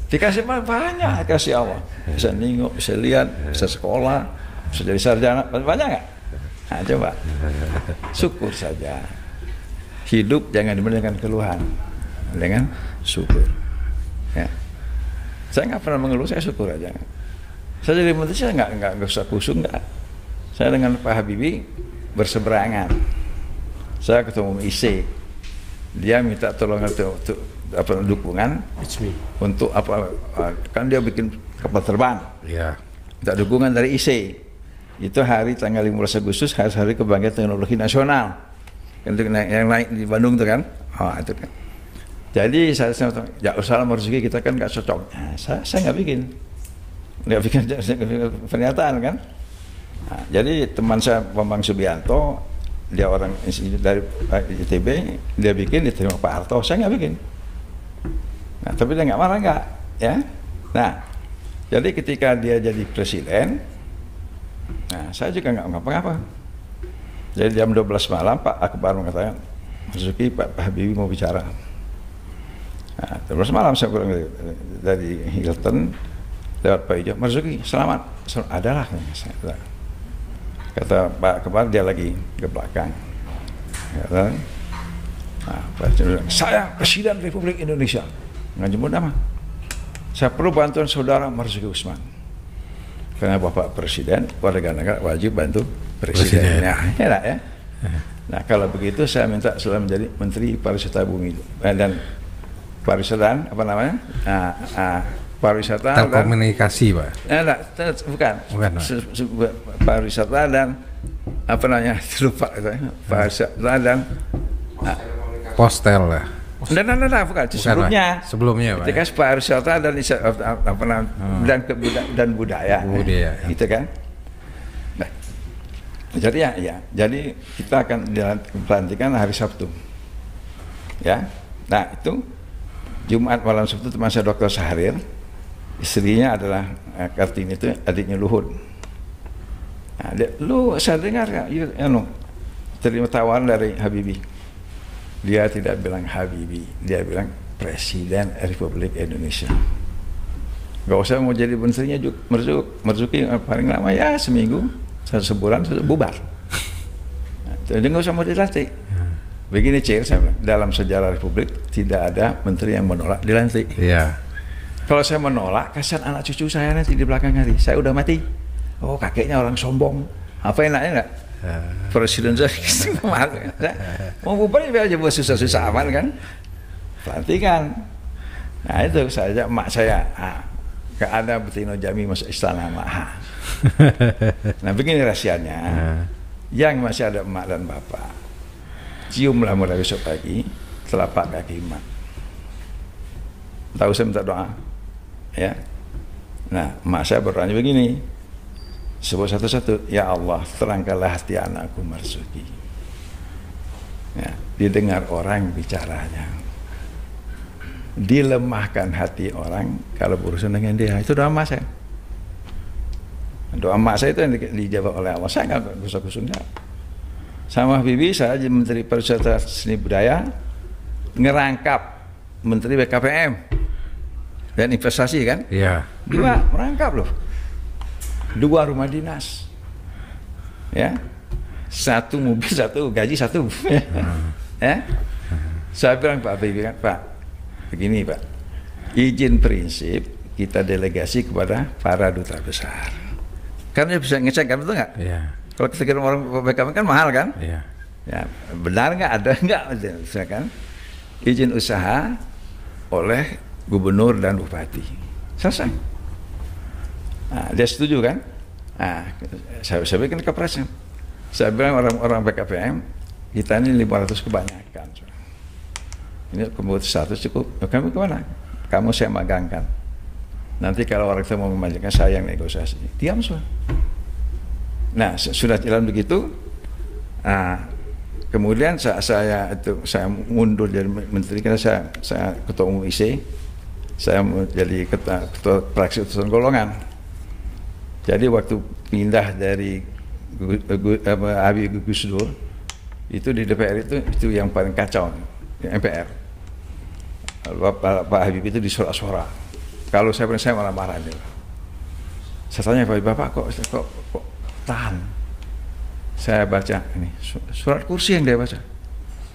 [SPEAKER 1] dikasih banyak, kasih Allah. Bisa nengok, bisa lihat, bisa sekolah, bisa jadi sarjana, banyak nggak? Nah, coba. Syukur saja. Hidup jangan dimulai dengan keluhan, dengan syukur. Ya. Saya nggak pernah mengeluh, saya syukur aja. Saya jadi menteri, saya nggak usah kusung, nggak. Saya dengan Pak Habibie berseberangan. Saya ketemu IC, dia minta tolong dukungan untuk apa? Kan dia bikin kapal terbang.
[SPEAKER 2] Iya.
[SPEAKER 1] Minta dukungan dari IC. Itu hari tanggal 15 Agustus, hari kebangkitan teknologi nasional. Yang naik di Bandung itu kan? Oh, itu kan. Jadi saya ya usaha Marzuki kita kan nggak cocok. Nah, saya nggak bikin pernyataan kan. Nah, jadi teman saya Bambang Subianto, dia orang dari ITB, dia bikin, diterima Pak Harto, saya nggak bikin. Nah, tapi dia nggak marah nggak, ya. Nah, jadi ketika dia jadi presiden, nah saya juga nggak ngapa-ngapa. Jadi jam 12 malam Pak Akbar mengatakan, Marzuki, Pak Habibie mau bicara. Nah, terus malam saya pulang dari Hilton lewat Pak Ijo, Marzuki selamat, adalah kata Pak Akbar, dia lagi ke belakang. Kata, nah, saya Presiden Republik Indonesia, nggak jemput nama. Saya perlu bantuan saudara Marzuki Usman. Karena Bapak Presiden, warga negara wajib bantu Presiden. Nah, enak ya. Nah, kalau begitu saya minta selalu menjadi Menteri Pariwisata Bumi dan pariwisata apa namanya? Pariwisata
[SPEAKER 2] telekomunikasi, Pak.
[SPEAKER 1] Bukan. Pariwisata dan apa namanya? Lupa itu. Pariwisata dan
[SPEAKER 2] postel lah.
[SPEAKER 1] Nah, bukan.
[SPEAKER 2] Sebelumnya, Pak.
[SPEAKER 1] Ketika pariwisata dan apa namanya? Dan budaya.
[SPEAKER 2] Budaya.
[SPEAKER 1] Gitu kan? Nah, jadi jadi kita akan dilantikan hari Sabtu. Ya. Nah, itu Jumat malam Sabtu teman saya Dr. Syahrir, istrinya adalah Kartini, itu adiknya Luhut. Nah, saya dengar terima tawaran dari Habibie. Dia tidak bilang Habibie, dia bilang Presiden Republik Indonesia. Gak usah mau jadi menterinya Marzuki paling lama ya seminggu, sebulan sudah bubar. Nah, jadi gak usah mau dilantik. Begini saya bilang, dalam sejarah Republik tidak ada menteri yang menolak dilantik.
[SPEAKER 2] Iya.
[SPEAKER 1] Kalau saya menolak, kasihan anak cucu saya nanti di belakang hari. Saya udah mati. Oh, kakeknya orang sombong. Apa enaknya enggak? Presiden saya mau bubar biar aja buat susah-susah aman kan? Pelantikan. Nah itu saya ajak emak saya. Gak ada Betino Jami masuk istana mak. Nah begini rahasianya. Yang masih ada emak dan bapak, ciumlah mulai besok pagi telapak kaki emak. Tahu saya minta doa, ya. Nah, emak saya bertanya begini, sebut satu-satu, ya Allah, terangkanlah hati anakku Marzuki. Ya, didengar orang bicaranya, dilemahkan hati orang kalau berurusan dengan dia. Itu doa emak saya. Doa emak saya itu yang dijawab oleh Allah. Saya nggak kusuk-kusuk enggak. Sama Habibie, saya jadi Menteri Pariwisata Seni Budaya, ngerangkap Menteri BKPM dan investasi kan? Iya. 2 merangkap loh. 2 rumah dinas. Ya. 1 mobil, 1 gaji, 1. Ya. Saya bilang Pak Habibie kan, Pak, begini Pak, izin prinsip kita delegasi kepada para duta besar. Karena bisa ngecek kan, betul nggak? Iya. Kalau kita kirim orang BKPM kan mahal kan? Iya. Ya, benar nggak, ada nggak, misalkan izin usaha oleh gubernur dan bupati, selesai. Nah, dia setuju kan? Nah, saya bikin kepresnya. Saya bilang orang-orang BKPM kita ini 500 kebanyakan. Ini kemudian 100 cukup. Kamu kemana? Kamu saya magangkan. Nanti kalau orang itu mau memajukan, saya yang negosiasi. Diam semua. Nah, sudah jalan begitu. Kemudian saya mundur jadi menteri karena saya ketua umum IC. Saya jadi ketua fraksi utusan golongan. Jadi waktu pindah dari Habib Gus Dur itu di DPR itu yang paling kacau, MPR. Pak Habib itu disorak-sorak. Kalau saya marah-marah dia. Saya tanya Bapak kok tahan? Saya baca ini surat kursi yang dia baca.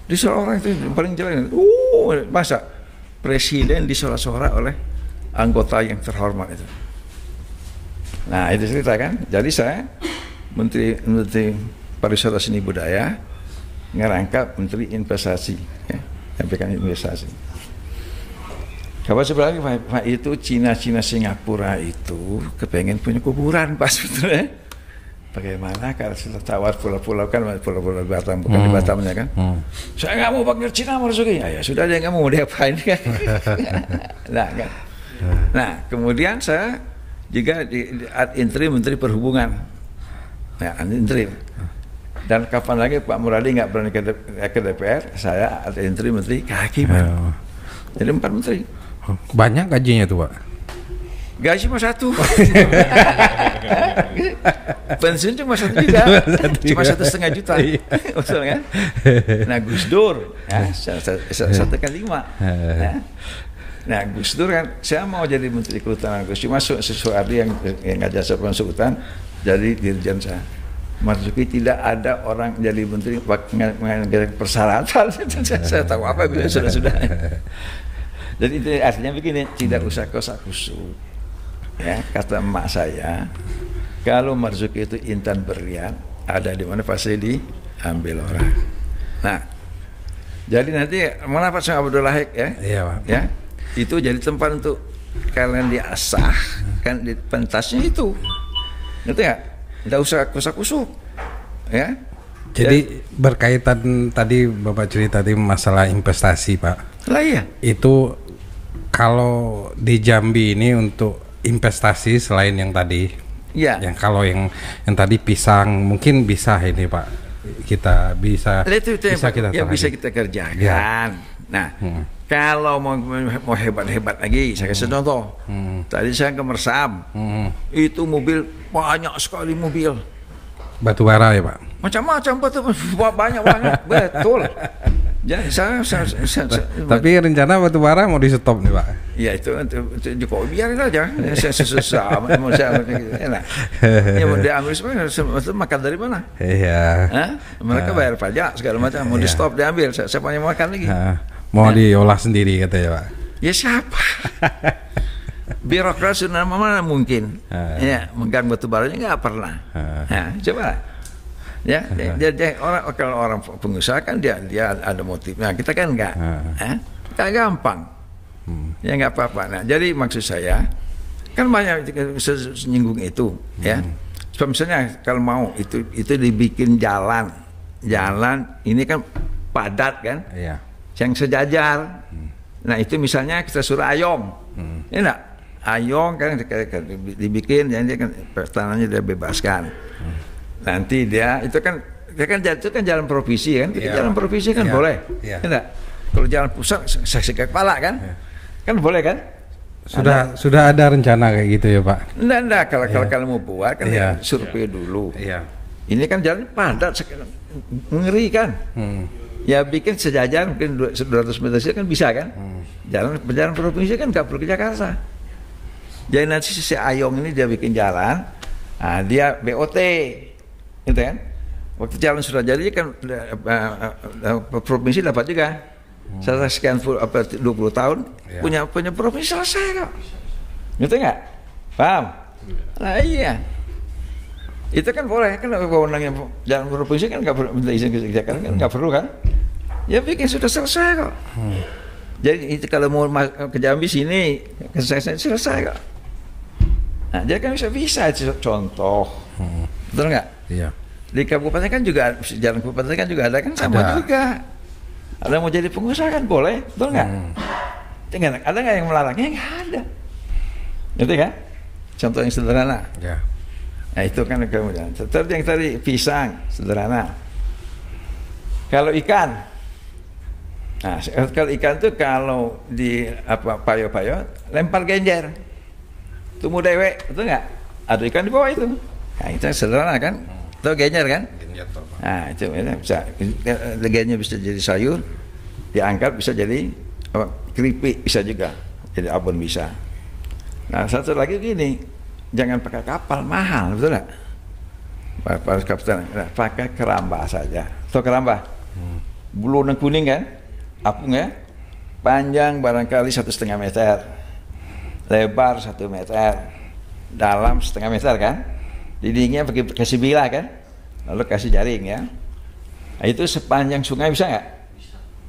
[SPEAKER 1] Disorak orang itu paling jelek. Masa presiden disorak-sorak oleh anggota yang terhormat itu. Nah itu cerita kan. Jadi saya Menteri Pariwisata Seni Budaya ngerangkap Menteri Investasi, ya, sampaikan investasi. Kabar sebelah lagi Pak, itu Cina Singapura itu kepengen punya kuburan pas sebetulnya. Bagaimana kalau sudah tawar pulau-pulau kan, pulau-pulau Batam, bukan di Batamnya kan? Saya nggak mau pakai Cina Marzuki. Ya sudah, dia nggak mau diapain kan? Nah, kemudian saya juga di interim Menteri Perhubungan, ya interim. Dan kapan lagi Pak Muradi nggak berani ke DPR, saya ada interim Menteri Kehakiman. Jadi 4 menteri.
[SPEAKER 2] Banyak gajinya tuh Pak?
[SPEAKER 1] Gaji cuma 1. Pensiun cuma 1 juga. Cuma 1,5 juta. Betul kan? Nah Gus Dur ya, 1 kali 5 ya. Nah Gus Dur kan, saya mau jadi Menteri Kehutanan, cuma Suardi yang ngajak saya masuk hutan jadi dirjen saya. Marzuki tidak ada orang jadi menteri mengenai persyaratan. Saya tahu apa bila sudah. Jadi itu artinya begini, tidak usah kosak-kusuk. Ya, kata emak saya, kalau Marzuki itu intan berlian, ada di mana pasti diambil orang. Nah, jadi nanti mana Pak Abdul Lahik ya? Iya Pak. Ya, itu jadi tempat untuk kalian diasah, kan di pentasnya itu. Ngerti nggak? Tidak usah kosak-kusuk. Ya.
[SPEAKER 2] Jadi berkaitan tadi Bapak cerita tadi masalah investasi Pak.
[SPEAKER 1] Lah iya.
[SPEAKER 2] Itu kalau di Jambi ini untuk investasi selain yang tadi, ya. Yang kalau yang tadi pisang mungkin bisa ini Pak, kita bisa bisa kita kerjakan. Ya.
[SPEAKER 1] Nah, kalau mau hebat-hebat lagi, saya kasih contoh. Tadi saya ke Mersam, itu mobil banyak sekali mobil.
[SPEAKER 2] Batu bara ya Pak?
[SPEAKER 1] Macam-macam banyak betul. Jadi saya
[SPEAKER 2] tapi rencana batu bara mau di stop nih Pak?
[SPEAKER 1] Ya itu Jokowi biarin aja. Saya susah mau saya enak. Ya mau diambil semua makan dari mana? Iya. Mereka bayar pajak segala macam. Mau di stop diambil. Saya punya makan lagi.
[SPEAKER 2] Mau diolah sendiri katanya Pak?
[SPEAKER 1] Ya siapa? Birokrat sudah mana mungkin, ya megang batu baranya nggak pernah. Nah, coba, ya, kalau orang pengusaha kan dia ada motif. Nah, kita kan nggak gampang, ya nggak apa-apa. Nah, jadi maksud saya kan banyak menyinggung itu, ya. Misalnya kalau mau itu dibikin jalan ini kan padat kan, yang sejajar. Nah itu misalnya kita suruh ayong, ya enggak? Ayong kan dibikin, jadi kan tanahnya dia bebaskan. Nanti dia itu kan jalan provinsi kan, jalan provinsi kan boleh, ya enggak? Kalau jalan pusat sakit kepala kan, kan boleh kan?
[SPEAKER 2] Sudah ada rencana kayak gitu ya Pak?
[SPEAKER 1] Enggak, kalau mau buat kan survei dulu. Ini kan jalan padat, mengerikan. Ya bikin sejajar mungkin 200 meter saja kan bisa kan? Jalan provinsi kan nggak perlu ke Jakarta. Jadi nanti si Ayong ini dia bikin jalan, dia BOT, gitu kan? Waktu jalan sudah jadi kan provinsi dapat juga. Setelah sekian 20 tahun punya provinsi selesai kok, gitu nggak? Paham? Nah iya, itu kan boleh kan wewenangnya jalan provinsi kan nggak perlu minta izin ke Jakarta kan nggak perlu kan? Ya bikin sudah selesai kok. Jadi itu kalau mau ke Jambi sini selesai kok. Nah jadi kan bisa contoh, betul nggak? Iya. Di kabupaten kan juga jalan kabupaten kan juga ada kan sama juga. Ada mau jadi pengusaha kan boleh, betul nggak? Ada nggak yang melarangnya? Nggak ada. Gitu kan? Contoh yang sederhana. Ya. Nah itu kan kemudian. Tetap yang tadi pisang sederhana. Kalau ikan, nah kalau ikan tuh kalau di payo-payo lempar genjer, tumbuh dewek, betul nggak? Ada ikan di bawah itu. Nah itu sederhana kan? Tahu genjer kan? Nah itu bisa, legennya bisa jadi sayur, diangkat bisa jadi keripik bisa juga, jadi abon bisa. Nah satu lagi gini, jangan pakai kapal mahal, betul nggak? Pakai keramba saja. Tahu keramba? Bulu kuning kan, apung ya, panjang barangkali 1,5 meter, lebar 1 meter, dalam 1,5 meter kan, dindingnya kasih bilah kan. Lalu kasih jaring ya. Nah, itu sepanjang sungai bisa nggak?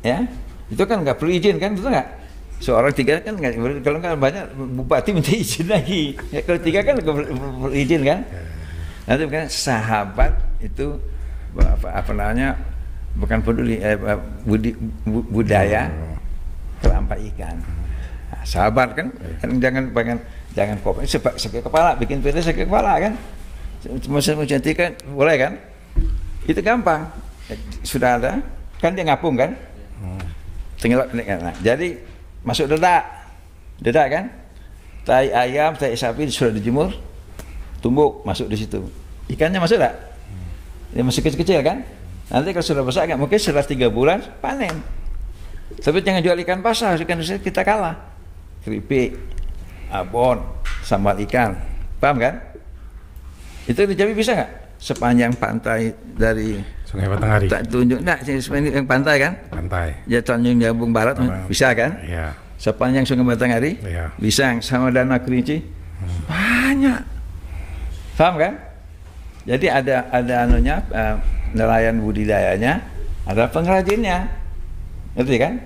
[SPEAKER 1] Ya, itu kan nggak perlu izin kan, betul nggak? Seorang 3 kan nggak, kalau nggak banyak bupati minta izin lagi. Ya, kalau 3 kan nggak perlu izin kan? Nanti kan sahabat itu apa namanya? Bukan peduli budaya kelampa ikan. Nah, sahabat kan jangan kopi sakit kepala, bikin PT sakit kepala kan? Mau cantikan boleh kan? Itu gampang, sudah ada kan, dia ngapung kan, tinggal nah, jadi masuk dedak kan, tai ayam, tai sapi sudah dijemur, tumbuk masuk di situ, ikannya masuk tak? Dia masih kecil-kecil kan, nanti kalau sudah besar kan mungkin setelah 3 bulan panen. Tapi jangan jual ikan pasar, ikan kita kalah, keripik, abon, sambal ikan, paham kan? Itu di Jambi bisa nggak? Sepanjang pantai dari
[SPEAKER 2] Sungai Batanghari.
[SPEAKER 1] Tak tunjuk, nah yang pantai kan? Pantai. Ya Tanjung Jabung Barat bisa kan? Iya. Sepanjang Sungai Batanghari, bisa sama Danau Kerinci, banyak. Paham kan? Jadi ada anunya, nelayan budidayanya, ada pengrajinnya, ngerti kan?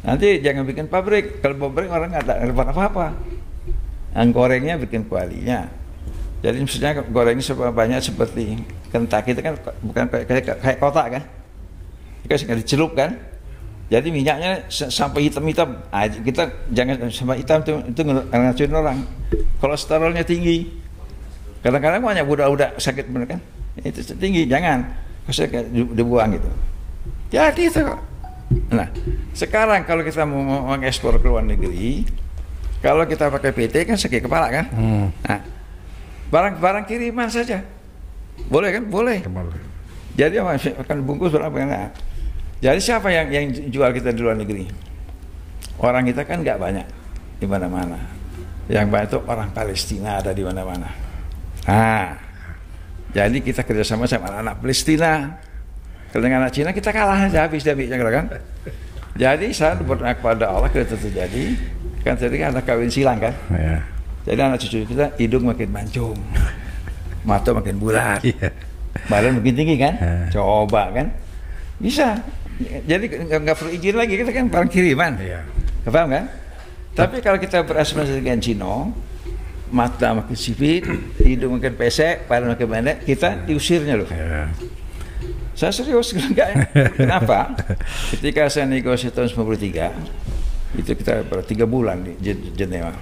[SPEAKER 1] Nanti jangan bikin pabrik. Kalau pabrik orang nggak dapat apa-apa. Yang gorengnya bikin kualinya. Jadi misalnya gorengnya banyak seperti Kentucky itu kan bukan kayak kotak kan, kita dicelup kan, jadi minyaknya sampai hitam-hitam. Kita jangan sampai hitam itu ngeracunin orang. Kolesterolnya tinggi, kadang-kadang banyak budak-budak sakit bener kan, itu tinggi, jangan dibuang gitu. Jadi itu. Nah sekarang kalau kita mau mengekspor ke luar negeri, kalau kita pakai PT kan sakit kepala kan. Nah, barang-barang kiriman saja boleh kan? Boleh. Jadi akan bungkus berapa? Nah, jadi siapa yang jual kita di luar negeri? Orang kita kan nggak banyak di mana-mana. Yang banyak itu orang Palestina ada di mana-mana. Nah, jadi kita kerjasama sama anak-anak Palestina. Kalau dengan anak Cina kita kalah aja habis kan? Jadi saya berdoa kepada Allah kalau itu terjadi, kan tadi kan ada kawin silang kan.
[SPEAKER 2] Ya.
[SPEAKER 1] Jadi anak cucu kita hidung makin mancung, mata makin bulat, badan makin tinggi kan. Coba kan, bisa. Jadi nggak perlu izin lagi, kita kan barang kiriman. Paham kan? Tapi kalau kita berasumsi dengan Cino, mata makin sipit, hidung makin pesek, badan makin pendek, kita diusirnya loh. Saya serius enggak ya? Kenapa? Ketika saya negosiasi tahun 93, itu kita ber 3 bulan di Jenewa.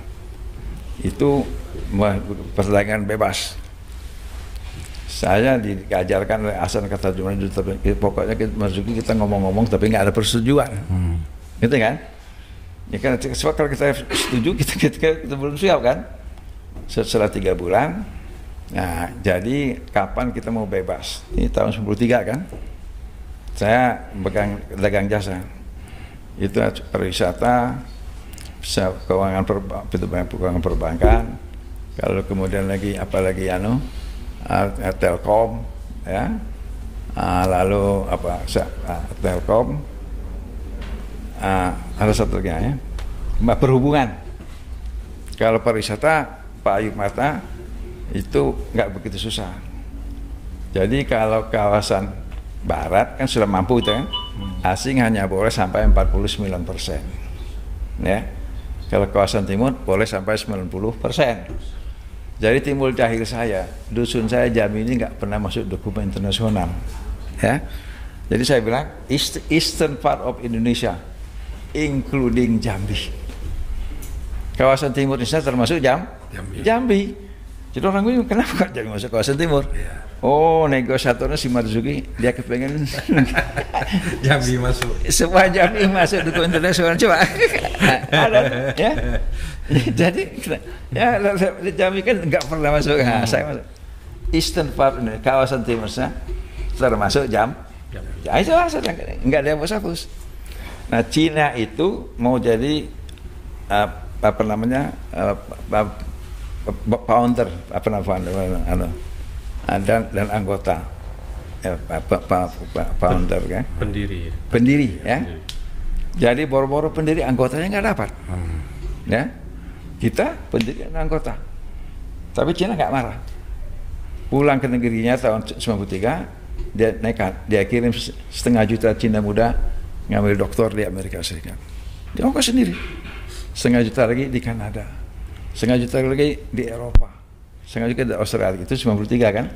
[SPEAKER 1] Itu perdagangan bebas. Saya diajarkan oleh Hasan kata Juman, pokoknya kita masuki, kita ngomong-ngomong tapi nggak ada persetujuan. Gitu kan? Ya kan sebab kalau kita setuju kita belum siap kan? Setelah 3 bulan, nah jadi kapan kita mau bebas? Ini tahun 93 kan? Saya dagang jasa. Itu pariwisata, keuangan perbankan. Kalau kemudian lagi apalagi Telkom, ya. Lalu apa? Telkom. Ada satu lagi ya. Perhubungan. Kalau pariwisata Pak Ayub Mata itu nggak begitu susah. Jadi kalau kawasan barat kan sudah mampu itu kan, asing hanya boleh sampai 49%. Ya. Kalau kawasan timur boleh sampai 90%. Jadi timbul jahil saya, dusun saya Jambi ini nggak pernah masuk dokumen internasional. Ya. Jadi saya bilang eastern part of Indonesia, including Jambi. Kawasan timur Indonesia termasuk Jambi. Jadi orang bingung, kenapa kok Jambi masuk kawasan timur? Oh, negosiatornya si Marzuki, dia kepengen
[SPEAKER 2] Jambi masuk.
[SPEAKER 1] Semua Jambi masuk dokumen internasional, coba. Ada, ya. Jadi, ya Jambi kan nggak pernah masuk. Nah, saya masuk. Eastern part ini, kawasan timur saya termasuk Jambi. Ya itu lah, nggak ada yang hapus. Nah, Cina itu mau jadi apa namanya founder, dan anggota, founder kan, pendiri ya. Jadi boro-boro pendiri, anggotanya nggak dapat, ya. Kita pendiri dan anggota, tapi Cina nggak marah. Pulang ke negerinya tahun 93, dia nekat, dia kirim 1,5 juta Cina muda ngambil doktor di Amerika Serikat. Dia ongkos sendiri. 1,5 juta lagi di Kanada, 1,5 juta lagi di Eropa, 1,5 juta di Australia. Itu 93 kan?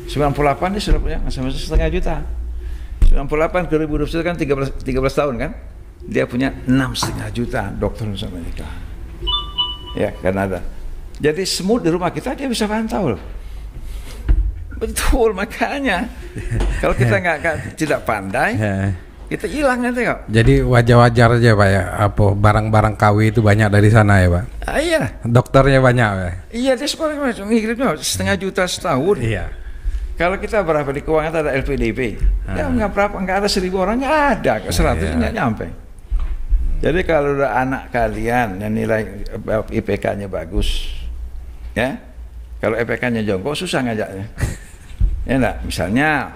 [SPEAKER 1] 98 dia sudah punya masing-masing 1,5 juta. 98 ke 2021 kan 13 tahun kan? Dia punya 6,5 juta dokter di Amerika. Ya, Kanada. Jadi semut di rumah kita dia bisa pantau loh. Betul, makanya kalau kita tidak pandai, kita hilang nanti kok.
[SPEAKER 2] Jadi wajar-wajar aja Pak ya, apa barang-barang KW itu banyak dari sana ya Pak?
[SPEAKER 1] Iya.
[SPEAKER 2] Dokternya banyak Pak?
[SPEAKER 1] Iya, dia sekolah ngirimnya 1,5 juta setahun.
[SPEAKER 2] Iya.
[SPEAKER 1] Kalau kita berapa di keuangan ada LPDP, ya nggak ada 1.000 orang, nggak ada, 100 nggak nyampe. Jadi kalau udah anak kalian yang nilai IPK-nya bagus, ya, kalau IPK-nya jongkok susah ngajaknya. Ya enggak, misalnya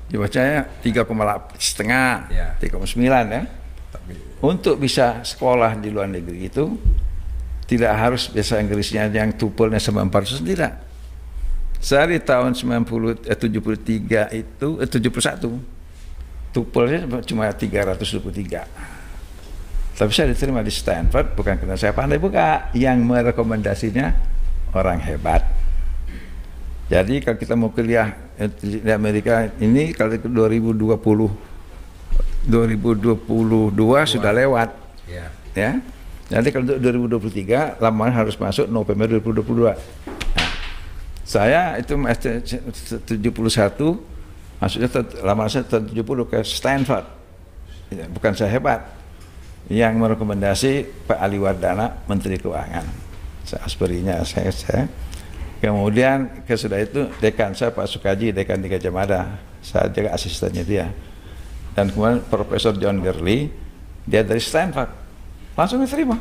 [SPEAKER 1] dibacanya 3,5, 3,9 ya. Untuk bisa sekolah di luar negeri itu tidak harus bahasa Inggrisnya yang tupelnya 900, tidak. Saya di tahun 73 itu 71 tupelnya cuma 323. Tapi saya diterima di Stanford bukan karena saya pandai, bukan, yang merekomendasinya orang hebat. Jadi kalau kita mau kuliah di Amerika ini, kalau 2022 sudah lewat, ya. Jadi kalau untuk 2023 lamaran harus masuk November 2022. Nah, saya itu 71, maksudnya lamaran saya tahun 70 ke Stanford. Ya, bukan saya hebat, yang merekomendasi Pak Ali Wardana, Menteri Keuangan. Saya aspirinya saya. Kemudian sudah itu dekan saya Pak Sukaji, dekan di Gajah Mada, saya juga asistennya dia. Dan kemudian Profesor John Gurley, dia dari Stanford, langsung diterima,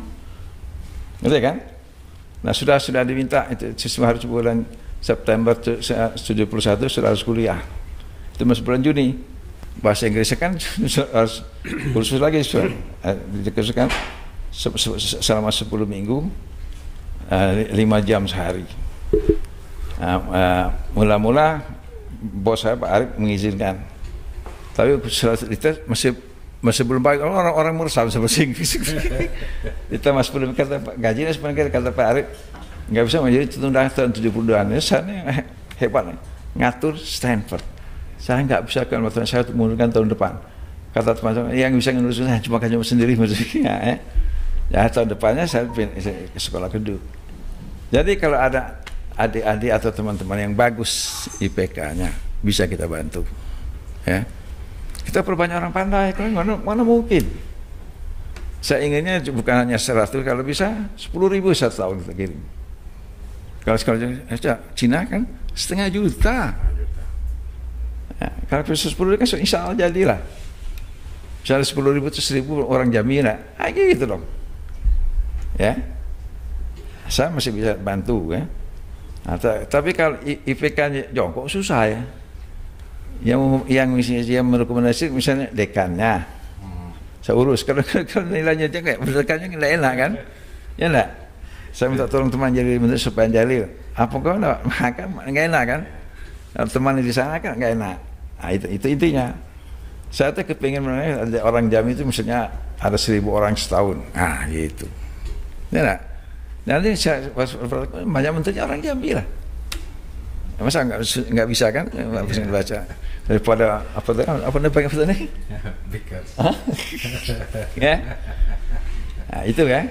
[SPEAKER 1] gitu kan? Nah sudah diminta itu harus bulan September 71 sudah harus kuliah. Itu masih bulan Juni bahasa Inggrisnya kan harus kursus lagi, dikursuskan selama 10 minggu, 5 jam sehari. Mula-mula bos saya Pak Arif mengizinkan, tapi setelah itu masih belum baik, orang-orang mursal seperti Inggris. Kita masih belum, kata gajinya sebenarnya, kata Pak Arif nggak bisa menjadi tunda tahun 72an. Saya hebat nih, ngatur Stanford. Saya nggak bisa kan waktu saya untuk mengundurkan tahun depan. Kata teman-teman yang bisa ngurus saya cuma kamu sendiri maksudnya. Ya tahun depannya saya ke sekolah kedua. Jadi kalau ada adik-adik atau teman-teman yang bagus IPK-nya, bisa kita bantu. Ya, kita perbanyak orang pandai. Kalau mana mungkin? Saya inginnya bukan hanya 100, kalau bisa 10.000 satu tahun kita kirim. Kalau Cina kan 500.000. Ya, kalau bisa 10.000 kan insya Allah jadilah. Misalnya 10.000 itu 1.000 orang Jamila, gitu dong. Ya, saya masih bisa bantu ya. Nah, tapi kalau IPK jongkok susah ya. Yang merekomendasi misalnya dekannya, saya urus. Kalau nilainya aja kayak dekannya nggak enak kan? Ya enggak. Saya minta tolong teman jadi Menteri supaya Jalil. Apa kau nggak enak kan? Kalau teman di sana kan nggak enak. Nah, itu intinya. Saya tuh kepingin ada orang Jambi itu misalnya ada 1.000 orang setahun. Nah, gitu. Ya enggak? Nanti saya banyak menterinya orang Jambi lah. Masa nggak bisa kan? Bisa baca daripada apa nih? Ya. Nah, itu kan.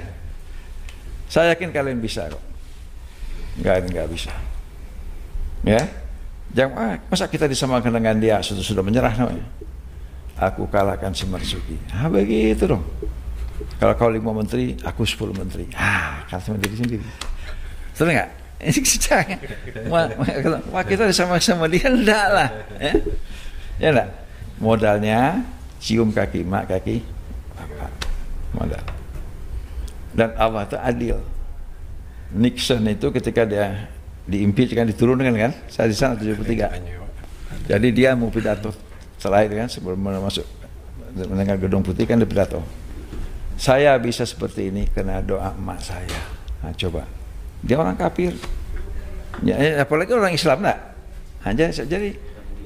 [SPEAKER 1] Saya yakin kalian bisa kok. Nggak bisa. Ya. Jangan masa kita disamakan dengan dia sudah menyerah namanya. Aku kalahkan si Marzuki. Begitu dong. Kalau kau 5 menteri, aku 10 menteri. Kalah sama diri sendiri. Betul nggak? Wah, kita sama-sama dia enggak lah. Ya enggak? Modalnya cium kaki mak, kaki bapak. Modal. Dan Allah itu adil. Nixon itu ketika dia diimpeach kan, diturunkan kan, saya di sana 73. Jadi dia mau pidato setelah itu kan, sebelum masuk mendengar Gedung Putih kan dia pidato. Saya bisa seperti ini karena doa emak saya. Nah, coba. Dia orang kafir. Ya, apalagi orang Islam enggak. Jadi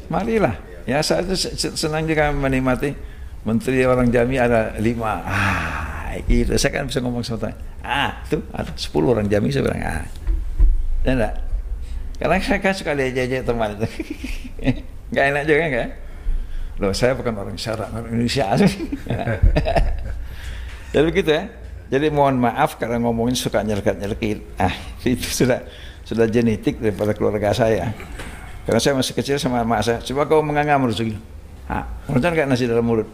[SPEAKER 1] marilah. Ya, saya itu senang juga menikmati menteri orang Jambi ada 5. Gitu. Saya kan bisa ngomong sama teman. Tuh ada 10 orang Jambi saya bilang. Ya enggak. Karena saya kan suka diajak teman itu. Enggak enak juga kan? Loh, saya bukan orang Syarak, orang Indonesia. Jadi begitu ya. Jadi mohon maaf karena ngomongin suka nyelkit-nyelkit. Itu sudah genetik daripada keluarga saya. Karena saya masih kecil sama emak saya. Coba kau menganga Marzuki. Mudah nggak nasi dalam mulut?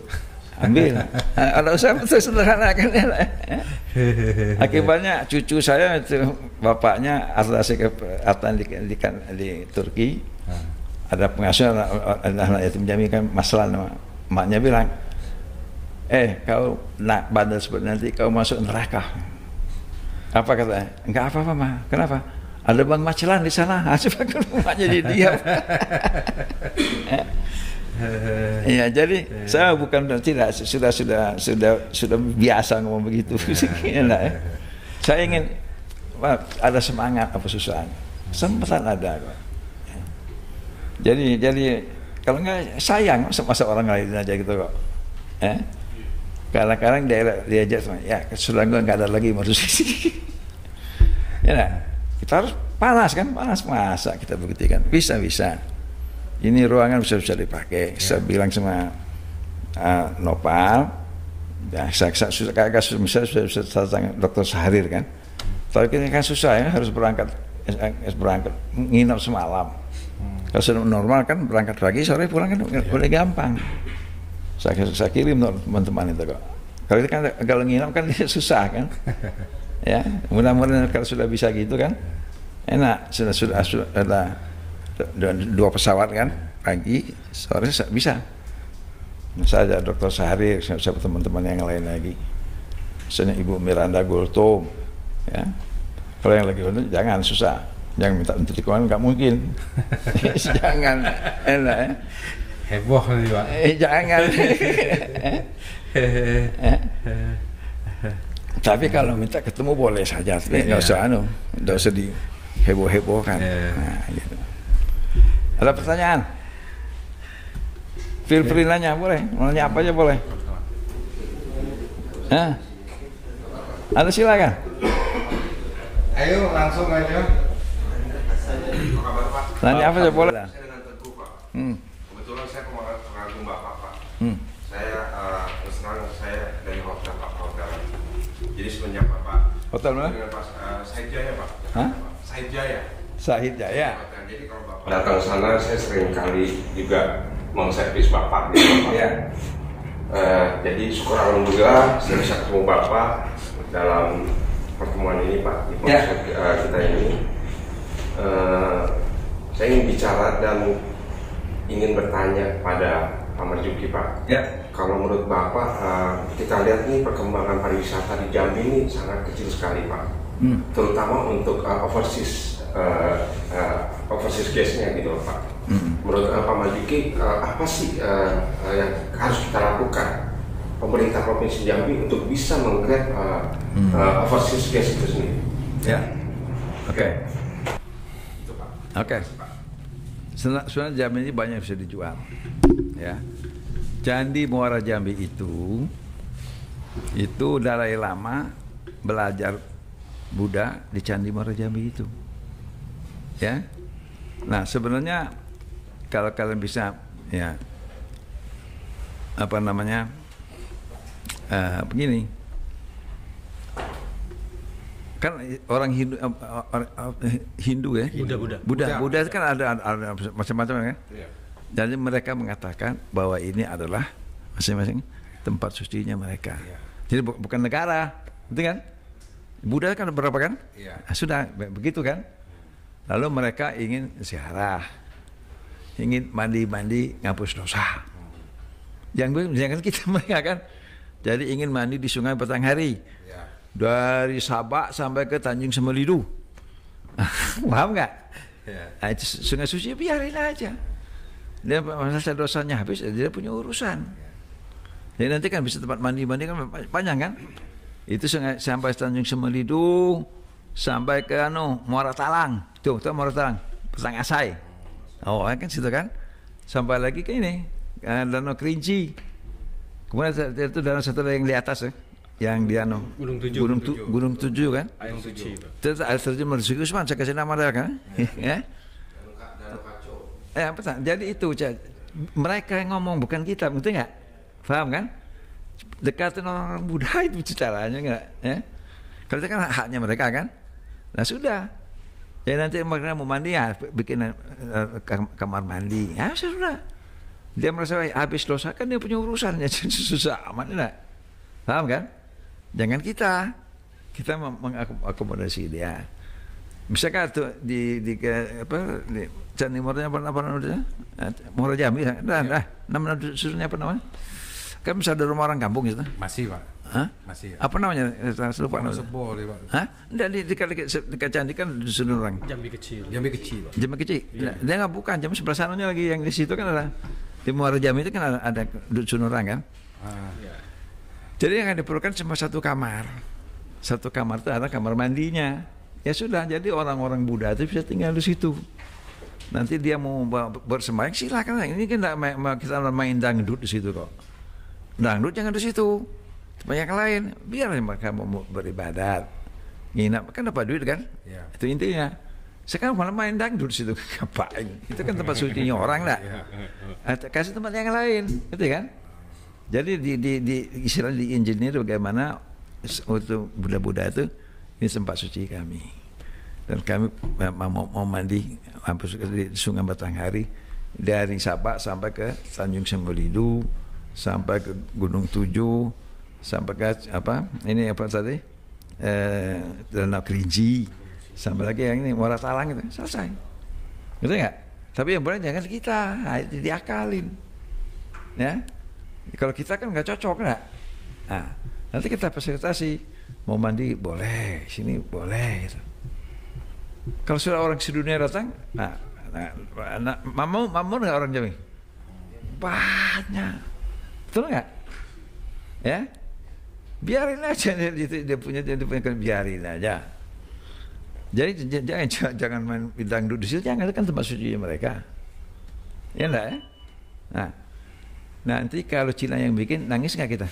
[SPEAKER 1] Ambil. Ada usaha betul sederhana kan ya. Akibatnya cucu saya itu bapaknya Atan di Turki. Ada pengasuh anak yatim Jambi kan masalah nama. Maknya bilang, kau nak bandel seperti nanti kau masuk neraka. Apa katanya? Enggak apa-apa mah. Kenapa? Ada Bang Macelan di sana. Coba kan rumahnya diam. Ya, jadi saya bukan tidak sudah biasa ngomong begitu. Saya ingin ada semangat apa susah. Sempat ada kok. Jadi kalau enggak sayang masa orang lain aja gitu kok. Kadang-kadang diajak sama, ya sudah nggak ada lagi Marzuki. Ya nah, kita harus panas kan, masa kita begitu kan, bisa. Ini ruangan bisa dipakai. Saya bilang sama Nopal, ya saya sudah Dr. Sahrir kan, tapi ini kan susah ya, harus berangkat nginap semalam. Kalau sudah normal kan berangkat pagi sore pulang kan boleh gampang. Saya kirim teman-teman itu kok. Kalau itu kan kalau nginap kan dia susah kan. Ya, mudah-mudahan kalau sudah bisa gitu kan enak. Sudah ada 2 pesawat kan, pagi sore bisa. Saya ada Dr. Sahrir, siapa teman-teman yang lain lagi. Misalnya Ibu Miranda Gultom, ya. Kalau yang lagi jangan susah. Jangan minta menteri keuangan, nggak mungkin. Jangan, enak ya.
[SPEAKER 2] Heboh nih Pak.
[SPEAKER 1] Jangan. Tapi kalau minta ketemu boleh saja, nggak usah nggak usah di heboh-hebohkan. Nah, gitu. Ada pertanyaan? Feel free nanya, boleh. Mau nanya apa aja boleh. Ada silakan.
[SPEAKER 2] Ayo langsung aja.
[SPEAKER 1] Nanya apa aja boleh.
[SPEAKER 4] Saya dengan Teguh Pak. Kebetulan saya pengagum Bapak Pak. Saya terus terang saya dari hotel Pak, hotel. Jadi semenjak Bapak
[SPEAKER 1] Hotel mana?
[SPEAKER 4] dengan Pak Said Jaya Pak.
[SPEAKER 1] Hah?
[SPEAKER 4] Said Jaya.
[SPEAKER 1] Sahid Jaya.
[SPEAKER 4] Hotel. Jadi kalau Bapak datang ke sana saya sering kali juga mengservis Bapak gitu Pak.
[SPEAKER 1] Ya.
[SPEAKER 4] Jadi syukur alhamdulillah saya bisa ketemu Bapak dalam pertemuan ini Pak di konsep kita ini. Saya ingin bicara dan ingin bertanya pada Pak Marzuki Pak.
[SPEAKER 1] Ya.
[SPEAKER 4] Kalau menurut Bapak, kita lihat nih perkembangan pariwisata di Jambi ini sangat kecil sekali Pak. Terutama untuk overseas guest-nya gitu loh Pak. Menurut Pak Marzuki, apa sih yang harus kita lakukan pemerintah Provinsi Jambi untuk bisa meng-grab overseas guest itu sendiri?
[SPEAKER 1] Ya. Oke. Oke. Sebenarnya Jambi ini banyak yang bisa dijual. Ya. Candi Muara Jambi itu Dalai Lama belajar Buddha di Candi Muara Jambi itu. Ya. Nah, sebenarnya kalau kalian bisa ya apa namanya? Begini. Kan orang Hindu ya. Buddha itu kan ada macam-macam kan. Jadi mereka mengatakan bahwa ini adalah masing-masing tempat sucinya mereka. Jadi bukan negara, betul kan? Buddha kan berapa kan? Nah, sudah begitu kan? Lalu mereka ingin ziarah, ingin mandi-mandi ngapus dosa. Jangan kita mereka kan. Jadi ingin mandi di Sungai Batanghari. Dari Sabak sampai ke Tanjung Semelidu. Paham nggak? Nah, itu sungai suci biarin aja. Dia masa dosanya habis, dia punya urusan. Jadi nanti kan bisa tempat mandi-mandi kan panjang kan? Itu sungai sampai Tanjung Semelidu, sampai ke Muara Talang. Tuh Muara Talang, Petang Asai. Oh, kan situ kan? Sampai lagi ke ini, Danau Kerinci. Kemudian itu danau satu yang di atas yang di Gunung Tujuh kan?
[SPEAKER 2] Gunung Tujuh.
[SPEAKER 1] Terus air terjun Marzuki Usman, saya kasih nama dia kan? Ya. Betul. Jadi itu mereka yang ngomong bukan kita, betul nggak? Paham kan? Dekatin orang Buddha itu caranya nggak? Ya? Kalau itu kan haknya mereka kan? Nah sudah. Ya nanti mereka mau mandi ya bikin kamar mandi. Ya sudah. Dia merasa habis dosa kan dia punya urusannya susah amat enggak? Paham kan? Jangan kita mengakomodasi dia. Misalkan tuh di Candi Muara apa namanya? Muara Jambi, nama susunnya apa namanya? Kan bisa ada rumah orang kampung gitu.
[SPEAKER 2] Masih Pak.
[SPEAKER 1] Hah?
[SPEAKER 2] Masih.
[SPEAKER 1] Apa namanya? Lupa namanya.
[SPEAKER 2] Sebol ya Pak.
[SPEAKER 1] Hah? Enggak dekat candi kan dusun orang.
[SPEAKER 2] Jambi kecil.
[SPEAKER 1] Jambi kecil. Dia nggak bukan, Jambi sebelah sananya lagi yang di situ kan ada di Muara Jambi itu kan ada dusun orang kan. Jadi yang diperlukan cuma satu kamar. Satu kamar itu ada kamar mandinya. Ya sudah, jadi orang-orang Buddha itu bisa tinggal di situ. Nanti dia mau bersembahyang silakan. Ini kan kita main dangdut di situ kok. Dangdut jangan di situ. Tempat yang lain, biar mereka mau beribadat. Nginap kan dapat duit kan? Ya. Itu intinya. Sekarang malah main dangdut di situ, ngapain? Itu kan tempat sucinya orang lah. Kasih tempat yang lain, gitu kan? Jadi di istilah di engineer bagaimana untuk Buddha itu ini tempat suci kami. Dan kami mau mandi di Sungai Batanghari dari Sabak sampai ke Tanjung Semelidu, sampai ke Gunung Tujuh, sampai ke tadi Danau Kerinci, sampai lagi yang ini Muara Talang itu selesai, gitu nggak? Tapi yang boleh jangan kita, diakalin, ya. Kalau kita kan nggak cocok nggak? Nah, nanti kita fasilitasi, mau mandi boleh, sini boleh. Gitu. Kalau sudah orang sedunia datang, mampu nggak orang Jambi? banyak, betul nggak? Ya, biarin aja dia punya biarin aja. Jadi jangan main dangdut di situ, jangan, itu kan tempat suci mereka, ya enggak ya? Nah, nanti kalau Cina yang bikin, nangis nggak kita?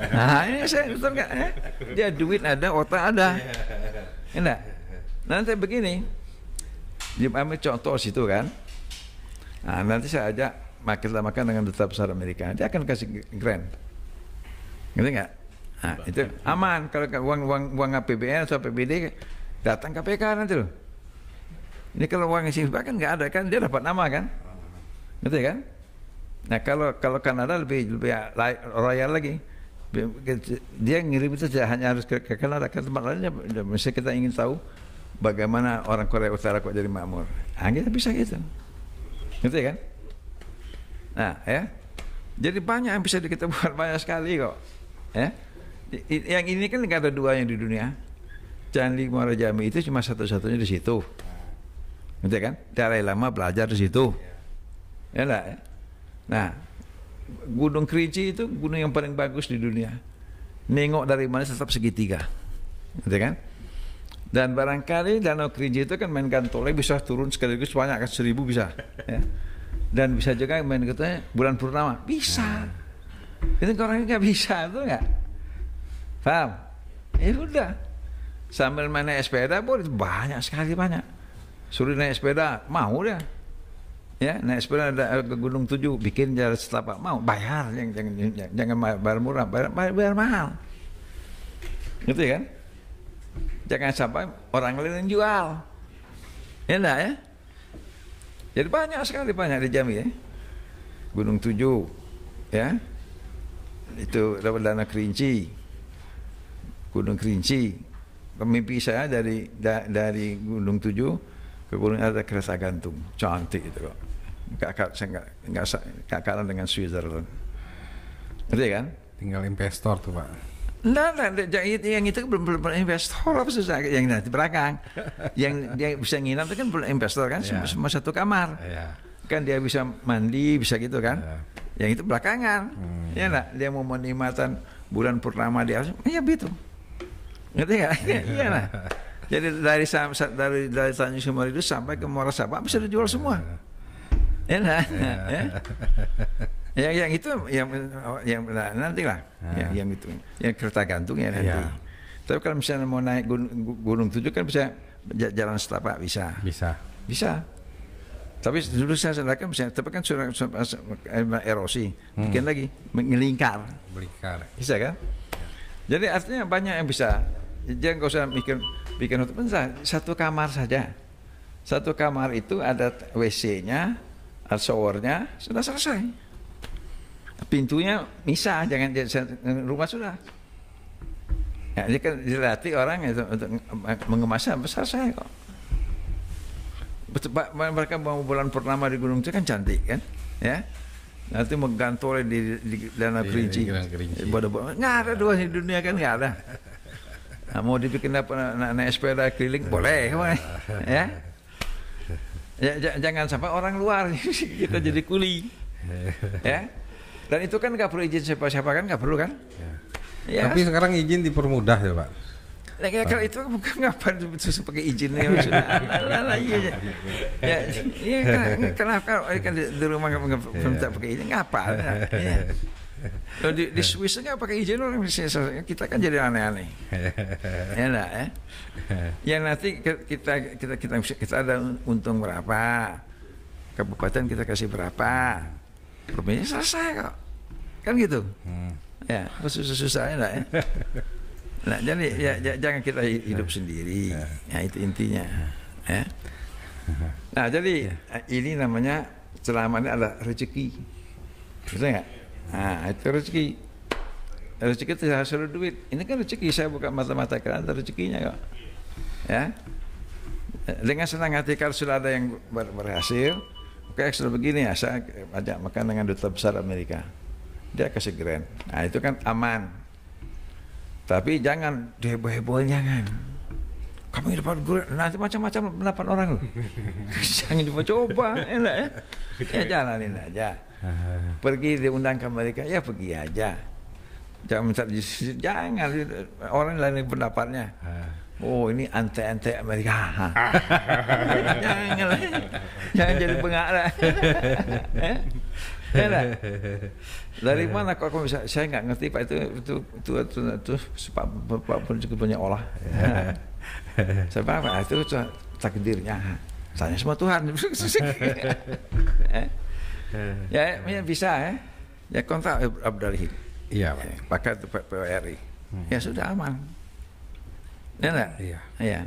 [SPEAKER 1] Nah, ini saya betul nggak? Ya? Dia duit ada, otak ada, ya enggak? Nanti begini, dia ambil contoh situ kan. Nah, nanti saya ajak kita makan dengan duta besar Amerika, dia akan kasih grant, ngerti nggak? Nah, itu aman. Kalau uang APBN atau APBD datang KPK nanti loh. Ini kalau uang isi kan nggak ada kan, dia dapat nama kan, ngerti kan? Nah kalau Kanada lebih royal lagi, dia ngirim itu hanya harus ke Kanada, ke tempat lainnya. Misalnya kita ingin tahu bagaimana orang Korea Utara kok jadi makmur, nah kita bisa gitu, ngerti kan? Nah ya, jadi banyak yang bisa kita buat, banyak sekali kok, ya. Yang ini kan nggak ada duanya di dunia. Candi Muara Jambi itu cuma satu-satunya di situ, ngerti kan? Dalai Lama belajar di situ, ya enggak ya? Nah, Gunung Kerinci itu gunung yang paling bagus di dunia. Nengok dari mana tetap segitiga, ngerti kan? Dan barangkali Danau Kerinci itu kan main gantolnya bisa turun sekaligus banyak kan, 1000 bisa, ya. Dan bisa juga main katanya bulan purnama bisa. Itu orang nggak bisa, tuh nggak? Paham? Ya udah, sambil main naik sepeda boleh, banyak sekali, banyak. Suruh naik sepeda mau dia, ya naik sepeda ada ke Gunung 7 bikin jalan setapak mau bayar, jangan bayar murah, bayar mahal, gitu kan? Jangan sampai orang lain yang jual, ya enggak ya? Jadi banyak sekali, banyak di Jambi ya. Gunung 7, ya itu dapat Danau Kerinci, Gunung Kerinci. Mimpi saya dari Gunung 7 ke Gunung ada kereta gantung, cantik itu kok. Nggak kalah dengan Switzerland, ngerti kan?
[SPEAKER 2] Tinggal investor tuh Pak.
[SPEAKER 1] Nah, yang itu belum investor, apa susah yang nanti belakang, yang dia bisa nginap itu kan belum investor kan, cuma satu kamar, kan dia bisa mandi, bisa gitu kan. Yang itu belakangan, ya enggak, dia mau menikmatan bulan purnama dia, ya begitu. Ngerti nggak? Iya lah. Jadi dari Tanjung Sumur itu sampai ke Muara Sabak bisa dijual semua. Ya, nah, ya. Yang itu yang nanti lah. Yang itu, yang kereta gantung ya nanti. Tapi kalau misalnya mau naik Gunung 7 kan bisa jalan setapak bisa. Bisa. Tapi dulu saya sedangkan misalnya, tapi kan sudah erosi, bikin lagi melingkar. Bisa kan? Jadi artinya banyak yang bisa. Jangan kau usah bikin hotel, satu kamar saja. Satu kamar itu ada WC-nya, ada showernya, sudah selesai. Pintunya misah, jangan rumah sudah. Ya, ini kan dilatih orang itu untuk mengemasnya, selesai kok. Mereka mau bulan purnama di Gunung itu kan cantik kan, ya. Nanti menggantolnya di Danau Kerinci. Nggak ada dua di dunia kan, nggak ada. Nah, mau dibikin apa, naik sepeda keliling boleh, ya. Jangan sampai orang luar kita jadi kuli, ya. Dan itu kan nggak perlu izin siapa-siapa kan, nggak perlu kan. Ya.
[SPEAKER 2] Tapi sekarang izin dipermudah ya Pak.
[SPEAKER 1] Nah, kalau itu bukan ngapain pakai izin ya maksudnya. Kenapa kan di rumah nggak pakai izin ngapa? Ya. Di Swiss nggak pakai izin orang, kita kan jadi aneh-aneh. Ya enggak ya? Yang nanti kita ada untung berapa, kabupaten kita kasih berapa, provinsi selesai kok, kan gitu. Ya, susah-susah enggak ya? Nah, jadi ya jangan kita hidup sendiri. Ya itu intinya. Ya. Nah, jadi ini namanya selama ini ada rezeki, betul nggak? Nah, itu rezeki. Rezeki itu hasil duit. Ini kan rezeki, saya buka mata-mata kan ada rezekinya kok. Ya. Dengan senang hati kalau sudah ada yang berhasil, oke, sudah begini ya, saya ajak makan dengan duta besar Amerika. Dia kasih grant. Nah, itu kan aman. Tapi jangan heboh-heboh, jangan. Kami dapat gue nanti macam-macam pendapat orang loh. Jangan coba-coba, enak ya. Ya jalanin aja. Pergi diundang ke Amerika, ya pergi aja. Jangan minta jangan orang lain pendapatnya. Oh ini anti Amerika. Jangan jadi bengak lah. Dari mana kok aku bisa? Saya nggak ngerti Pak, itu Pak pun cukup banyak olah. Sebab apa? Itu takdirnya. Tanya sama Tuhan. Ya bisa ya. Ya kontak Abdalhid.
[SPEAKER 2] Iya, Pak.
[SPEAKER 1] Pakai PWRI. Ya sudah aman. Ya enggak? Iya.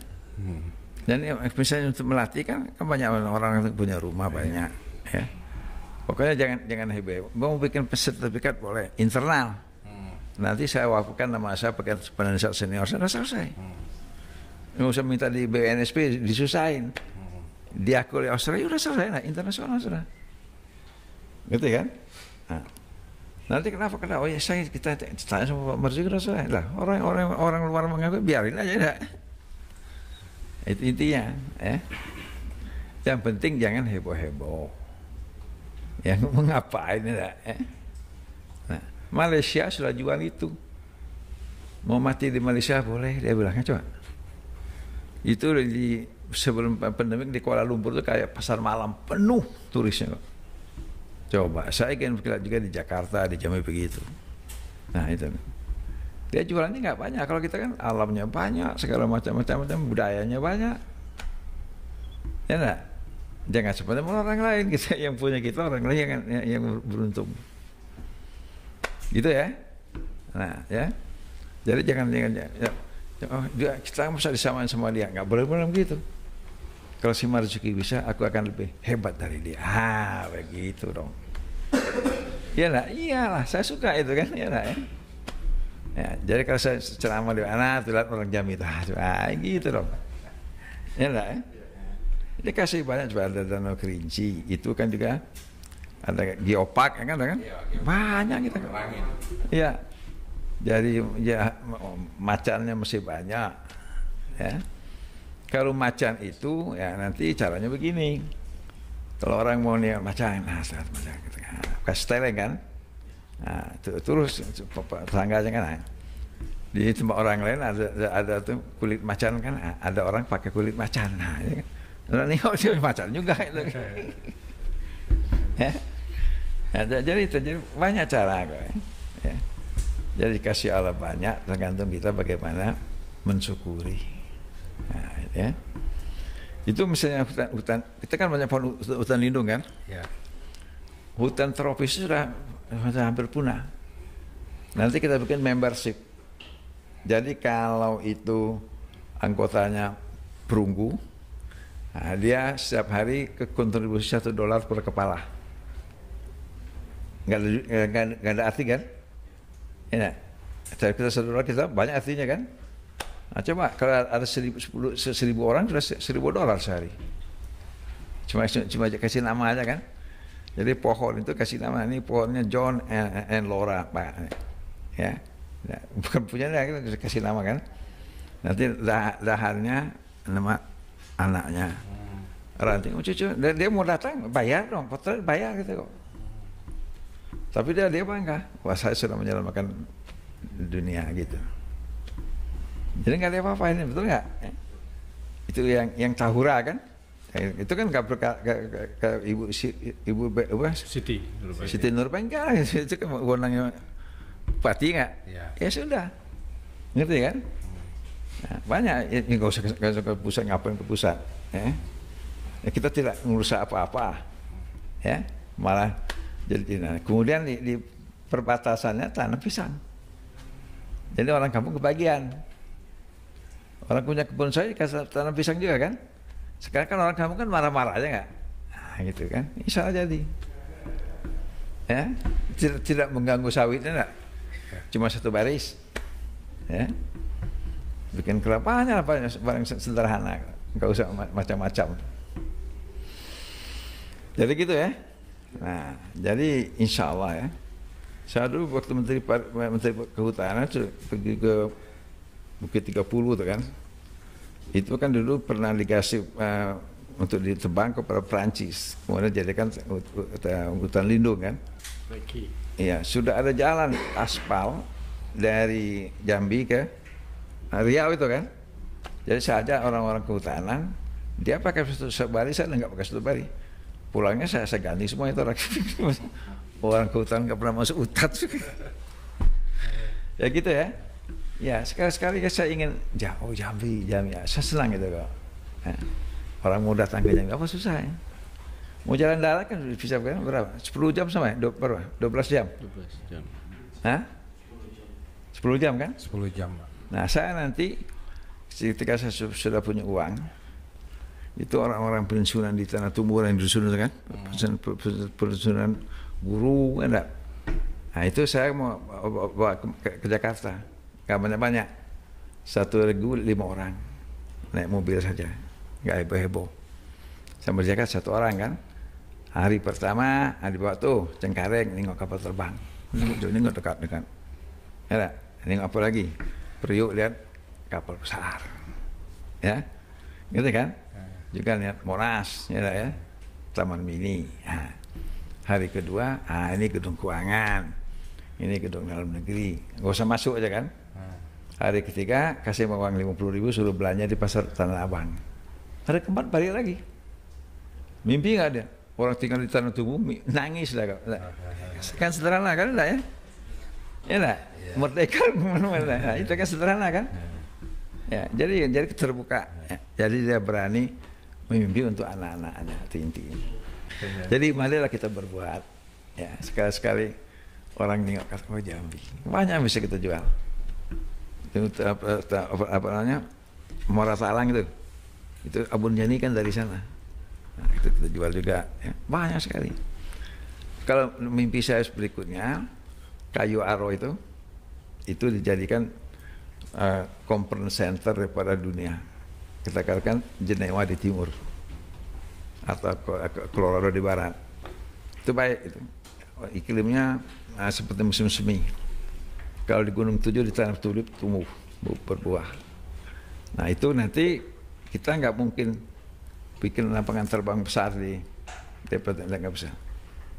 [SPEAKER 1] Dan misalnya untuk melatih kan banyak orang yang punya rumah banyak. Ya. Pokoknya jangan heboh. Mau bikin sertifikat boleh internal. Nanti saya wafatkan nama saya pakai penasihat senior, sudah selesai. Nggak usah minta di BNSP disusahin. Diakui Australia udah selesai, nah internasional sudah. Gitu kan? Nah. Nanti kenapa? Oh ya kita tanya sama Pak Marzuki udah selesai. Lah orang luar mengaku biarin aja dah. Itu intinya, ya. Yang penting jangan heboh-heboh. Yang mengapain ya? Nah, Malaysia sudah jual itu. Mau mati di Malaysia boleh, dia bilangnya coba. Itu di sebelum pandemi di Kuala Lumpur itu kayak pasar malam penuh turisnya kok. Coba, saya ingin juga di Jakarta, di Jambi begitu. Nah itu, dia jualannya nggak banyak. Kalau kita kan alamnya banyak, segala macam budayanya banyak. Ya enggak? Jangan seperti orang lain, kita yang punya kita orang lain yang beruntung. Gitu ya. Nah ya. Jadi jangan ya, oh, kita bisa disamain sama dia, nggak boleh begitu. Kalau si Marzuki bisa, aku akan lebih hebat dari dia. Begitu dong. Iyalah, iyalah, saya suka itu kan, iyalah ya. Ya, jadi kalau saya ceramah di mana, tuh lihat orang Jambi itu, gitu dong. Iyalah ya. Ini kasih banyak coba ada Danau Kerinci, itu kan juga ada geopark, ya kan? Banyak kita. Iya. Jadi ya macannya masih banyak, ya. Kalau macan itu ya nanti caranya begini. Kalau orang mau lihat macan, macan kasih teleng kan, nah, terus tetangganya kan. Di tempat orang lain ada tuh kulit macan kan, ada orang pakai kulit macan. Nah, ya kan? Nih macan juga itu. Ya. Jadi banyak cara kok. Ya. Jadi kasih Allah banyak, tergantung kita bagaimana mensyukuri. Nah, ya. Itu misalnya hutan kita kan banyak pohon hutan lindung kan? Ya. Hutan tropis sudah hampir punah. Nanti kita bikin membership. Jadi kalau itu anggotanya perunggu, nah dia setiap hari ke kontribusi $1 per kepala. Nggak ada arti kan? Ya. Jadi kita $1 kita banyak artinya kan? Nah, coba kalau ada 1.000 orang sudah $1.000 sehari. Cuma kasih nama aja kan. Jadi pohon itu kasih nama, ini pohonnya John and Laura Pak. Ya, nah, bukan punya dia, kita kasih nama kan. Nanti dahannya nama anaknya. Ranting cucu, dia mau datang bayar dong, potret bayar gitu kok. Tapi dia bangga, wah saya sudah menyelamatkan dunia gitu. Jadi nggak ada apa-apa ini, betul nggak? Itu yang tahura kan? Itu kan nggak ke ibu Siti Nurbaingah, itu kan wewenangnya bupati nggak? Ya sudah, ngerti kan? Nah, banyak, nggak usah ke pusat, ngapain ke pusat? Ya, kita tidak ngurusak apa-apa, ya malah jadi. Nah, kemudian di perbatasannya tanam pisang, jadi orang kampung kebagian. Orang punya kebun saya dikasih tanam pisang juga kan. Sekarang kan orang kampung kan marah-marah aja nggak? Nah gitu kan, insya Allah jadi. Ya, tidak mengganggu sawitnya nggak? Cuma satu baris. Ya, bikin kelapanya apa barang sederhana, nggak usah macam-macam. Jadi gitu ya. Nah, jadi insya Allah ya. Saya dulu waktu Menteri Kehutanan pergi ke Bukit 30 tuh kan. Itu kan dulu pernah dikasih untuk ditebang kepada Perancis, kemudian jadikan hutan lindung kan. Iya, sudah ada jalan aspal dari Jambi ke Riau itu kan. Jadi saja orang-orang kehutanan, dia pakai satu-bari, saya nggak pakai satu-bari. Pulangnya saya ganti semua itu orang kehutanan nggak pernah masuk hutan. Ya gitu ya. Ya sekali-sekali saya ingin jauh Jambi ya. Saya senang gitu kok. Orang mau datang ke Jambi apa susah ya. Mau jalan darat kan bisa berapa? 10 jam sampai berapa? 12 jam.
[SPEAKER 2] 12 jam.
[SPEAKER 1] Hah? 10 jam kan?
[SPEAKER 2] 10 jam.
[SPEAKER 1] Nah saya nanti ketika saya sudah punya uang, itu orang-orang pensiunan di Tanah Tumbuhan di dusun kan, pensiunan guru enggak. Nah itu saya mau bawa ke Jakarta, nggak banyak-banyak, 1 regu 5 orang naik mobil saja, nggak heboh-heboh. Sampai Jakarta 1 orang kan. Hari pertama dibawa tuh Cengkareng, nengok kapal terbang, nengok dekat-dekat. Ya, nengok apa lagi? Priuk lihat kapal besar, ya, gitu kan? Juga lihat Monas, ya, Taman Mini. Nah, hari kedua, ini gedung keuangan, ini gedung dalam negeri, nggak usah masuk aja kan? Hari ketiga kasih uang 50.000 suruh belanja di pasar Tanah Abang. Hari keempat balik lagi. Mimpi nggak ada? Orang tinggal di Tanah Tumbuh nangis lah, kan sederhana kan, enggak ya? Ya enggak? Merdeka kemana-mana. Nah, itu kan sederhana kan? Ya, jadi terbuka. Ya. Jadi dia berani mimpi untuk anak-anaknya, intinya. Jadi marilah kita berbuat. Ya, sekali-sekali orang nengok ke Jambi. Banyak yang bisa kita jual. Itu apa namanya? Muara Talang itu. Itu Abun Jani kan dari sana. Nah, itu kita jual juga. Ya. Banyak sekali. Kalau mimpi saya berikutnya, kayu aro itu dijadikan conference center daripada dunia. Kita katakan Jenewa di timur atau Colorado di barat. Itu baik itu. Iklimnya seperti musim semi. Kalau di Gunung Tujuh di Tanah Tulip tumbuh berbuah. Nah itu nanti kita nggak mungkin bikin lapangan terbang besar di nggak bisa.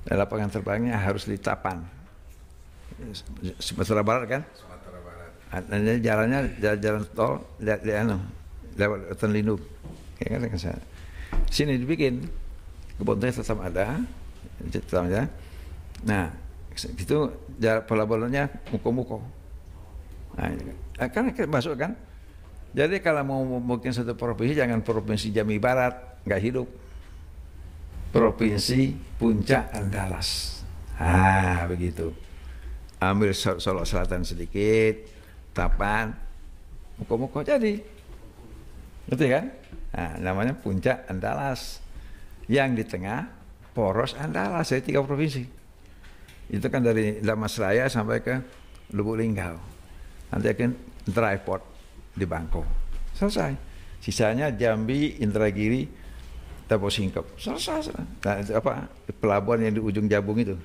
[SPEAKER 1] Dan lapangan terbangnya harus di Tapan, Sumatera Barat kan? Sumatera Barat. Dan jalannya jalan tol lewat hutan lindung. Kayak kan saya. Sini dibikin kebun teh tetap ada. Nah itu jarak pelabuhannya muko-muko. Nah, kan masuk kan? Jadi kalau mau bikin satu provinsi, jangan provinsi Jambi Barat, nggak hidup. Provinsi Puncak Andalas. Begitu. Ambil Solok Selatan sedikit, Tapan, muko-muko jadi. Betul kan? Nah, namanya Puncak Andalas. Yang di tengah Poros Andalas, jadi 3 provinsi. Itu kan dari Damasraya sampai ke Lubuk Linggau. Nanti akan dry port di Bangko. Selesai. Sisanya Jambi, Indragiri, Tabo Singkep. Selesai. Nah, itu apa? Pelabuhan yang di ujung Jabung itu.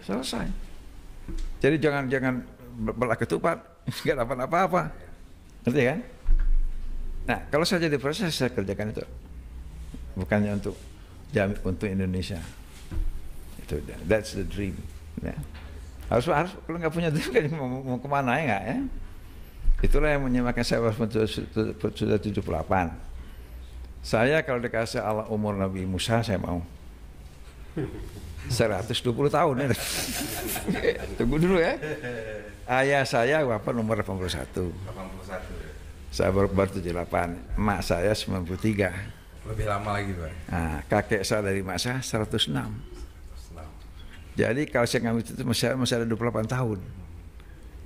[SPEAKER 1] Selesai. Jadi jangan belah ketupat, nggak dapat apa-apa. Ngerti kan? Nah, kalau saya jadi presiden, saya kerjakan itu. Bukannya untuk Jambi, untuk Indonesia. Itu, that's the dream. Ya. Harus kalau nggak punya dream, kan mau kemana ya nggak ya? Itulah yang menyemakan saya sudah 78. Saya kalau dikasih Allah umur Nabi Musa, saya mau 120 tahun ya. Tunggu dulu ya. Ayah saya wafat umur 81. Saya baru 78. Emak saya 93.
[SPEAKER 2] Lebih lama lagi, Pak.
[SPEAKER 1] Nah, kakek saya dari emak saya 106. Jadi kalau saya ngambil itu masih ada 28 tahun.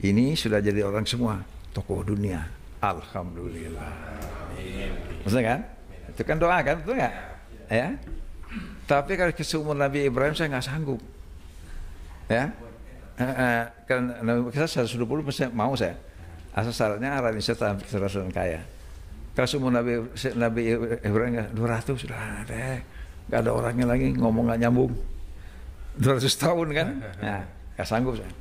[SPEAKER 1] Ini sudah jadi orang semua, tokoh dunia. Alhamdulillah. Maksudnya kan? Itu kan doa kan, betul nggak? Ya. Tapi kalau seumur Nabi Ibrahim saya nggak sanggup. Ya. Karena Nabi saya 120 mau saya. Asal syaratnya orang Indonesia terus kaya. Kalau seumur Nabi Ibrahim 200 sudah ada. Nggak ada orangnya lagi, ngomong nggak nyambung. 200 tahun kan? Nah, nggak sanggup saya.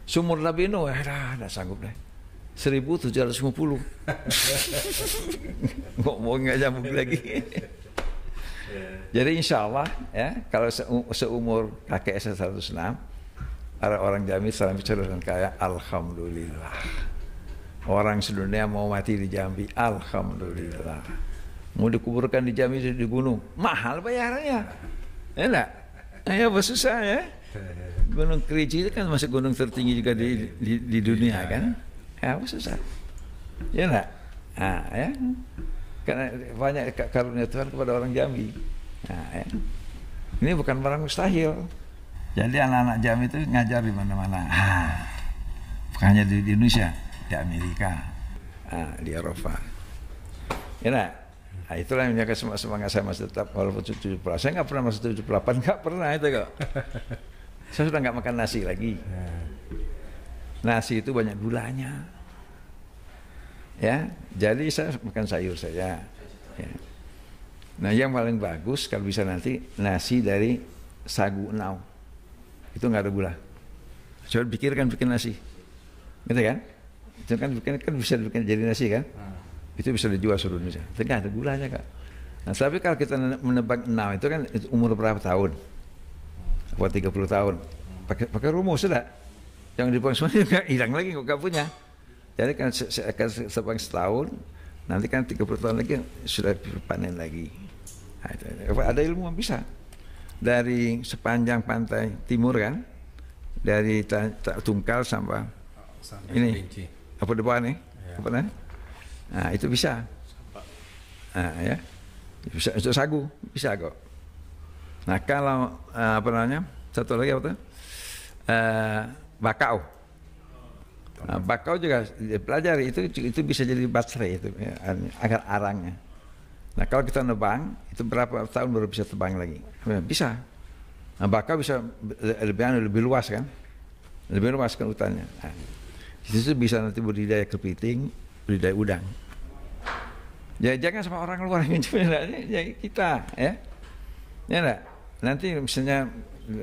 [SPEAKER 1] Sumur Nabi Nuh, nggak sanggup deh. 1750. Ngomong nggak nyambung lagi. Jadi insya Allah ya, kalau seumur kakek saya 106, orang Jambi salam bicara dan kaya, alhamdulillah. Orang sedunia mau mati di Jambi, alhamdulillah. Mau dikuburkan di Jambi di gunung, mahal bayarannya. Ya enggak? Ya susah ya. Gunung Kerinci itu kan masih gunung tertinggi juga di dunia kan. Ya susah. Ya enggak? Nah, ya. Karena banyak karunia Tuhan kepada orang Jambi. Nah, ya. Ini bukan barang mustahil. Jadi anak-anak Jambi itu ngajar di mana-mana. Bukan hanya di Indonesia, di Amerika, di Eropa. Ya enggak? Nah, itulah yang menjaga semangat saya masih tetap walaupun 70. Saya nggak pernah masuk 78, nggak pernah itu kok. Saya sudah nggak makan nasi lagi. Nasi itu banyak gulanya. Ya, jadi saya makan sayur saja. Ya. Nah, yang paling bagus kalau bisa nanti nasi dari sagu enau. Itu nggak ada gula. Coba pikirkan bikin nasi, gitu kan? Itu kan bisa bikin jadi nasi kan? Itu bisa dijual seluruh Indonesia. Itu nggak ada gulanya kak. Nah, tapi kalau kita menebak enau itu kan umur berapa tahun? Buat 30 tahun. Pakai rumus sudah. Yang dibuang semuanya hilang lagi nggak punya. Jadi kan sepanjang setahun, nanti kan 30 tahun lagi sudah panen lagi. Nah, itu, ada ilmu yang bisa. Dari sepanjang pantai timur kan, dari Tungkal sampai ini, apa depan nih? Ya. Apa nih? Nah, itu bisa. Nah, ya. Bisa untuk sagu, bisa kok. Nah, kalau apa namanya? Satu lagi apa tuh? Bakau. Nah, bakau juga dipelajari, itu bisa jadi baterai itu ya, agar arangnya. Nah, kalau kita nebang itu berapa tahun baru bisa tebang lagi? Bisa. Nah, bakau bisa lebih luas kan? Lebih luas kan hutannya. Nah, di situ bisa nanti budidaya kepiting, budidaya udang. Ya jangan sama orang luar yang ya kita ya. Ya enggak? Nanti misalnya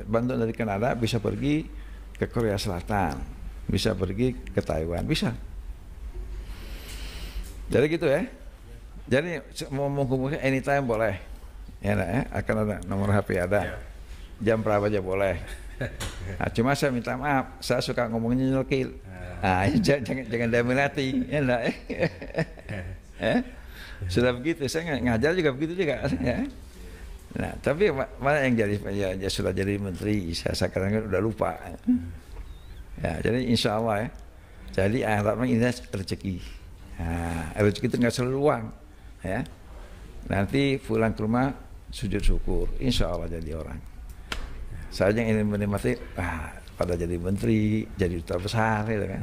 [SPEAKER 1] bantuan dari Kanada bisa pergi ke Korea Selatan, bisa pergi ke Taiwan, bisa. Jadi gitu ya. Jadi mau menghubungi anytime boleh. Ya enggak ya? Akan ada nomor HP ada. Jam berapa aja boleh. Nah, cuma saya minta maaf, saya suka ngomongnya nyelkil. Nah, jangan diminati, ya enggak? Sudah begitu, saya ngajar juga begitu juga. Ya. Nah, tapi mana yang jadi ya sudah jadi menteri, saya sekarang udah lupa. Ya, jadi insya Allah ya. Jadi harapnya ini rezeki. Nah, rezeki itu nggak selalu uang, ya. Nanti pulang ke rumah sujud syukur, insya Allah jadi orang. Saya yang ingin menikmati, pada jadi menteri, jadi duta besar, gitu kan.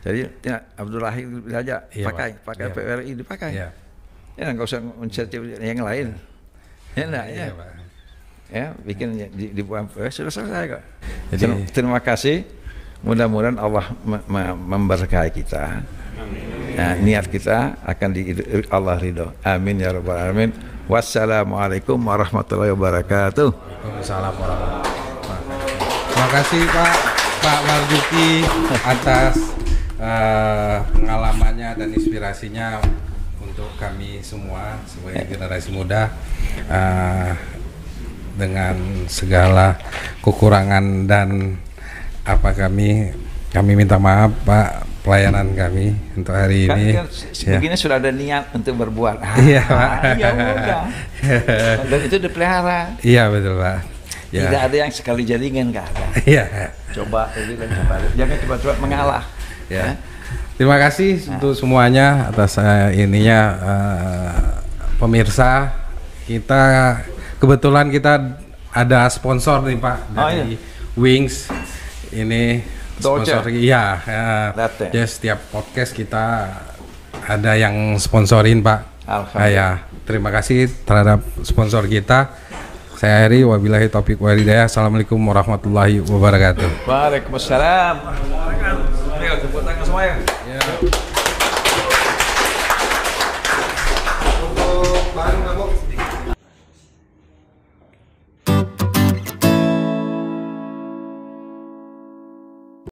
[SPEAKER 1] Jadi ya, Abdul Rahim saja pakai PRI dipakai. Iya. Ya nggak usah mencari yang lain. Ya enggak ya. Ya bikin dibuang sudah selesai kok. Jadi terima kasih. Mudah-mudahan Allah memberkahi kita. Nah, niat kita akan Allah ridho. Amin ya rabbal alamin. Wassalamualaikum warahmatullahi wabarakatuh.
[SPEAKER 2] Waalaikumsalam warahmatullahi wabarakatuh. Terima kasih Pak Marzuki atas pengalamannya dan inspirasinya untuk kami semua sebagai generasi muda, dengan segala kekurangan dan apa kami minta maaf Pak, pelayanan kami untuk hari ini.
[SPEAKER 1] Begini sudah ada niat untuk berbuat.
[SPEAKER 2] Iya Pak.
[SPEAKER 1] Ya udah. Dan itu dipelihara.
[SPEAKER 2] Iya betul Pak. Ya.
[SPEAKER 1] Tidak ada yang sekali jaringan nggak ada.
[SPEAKER 2] Iya.
[SPEAKER 1] Coba ini dan coba. Jangan coba mengalah.
[SPEAKER 2] Ya. Terima kasih untuk semuanya atas ininya pemirsa. Kita kebetulan kita ada sponsor nih Pak dari Wings. Ini sponsor ya. Jadi setiap podcast kita ada yang sponsorin Pak. Ya, terima kasih terhadap sponsor kita. Saya Heri, wabillahi taufiq wal hidayah. Assalamualaikum warahmatullahi wabarakatuh.
[SPEAKER 1] Waalaikumsalam. Tepuk tangan semuanya. Ya.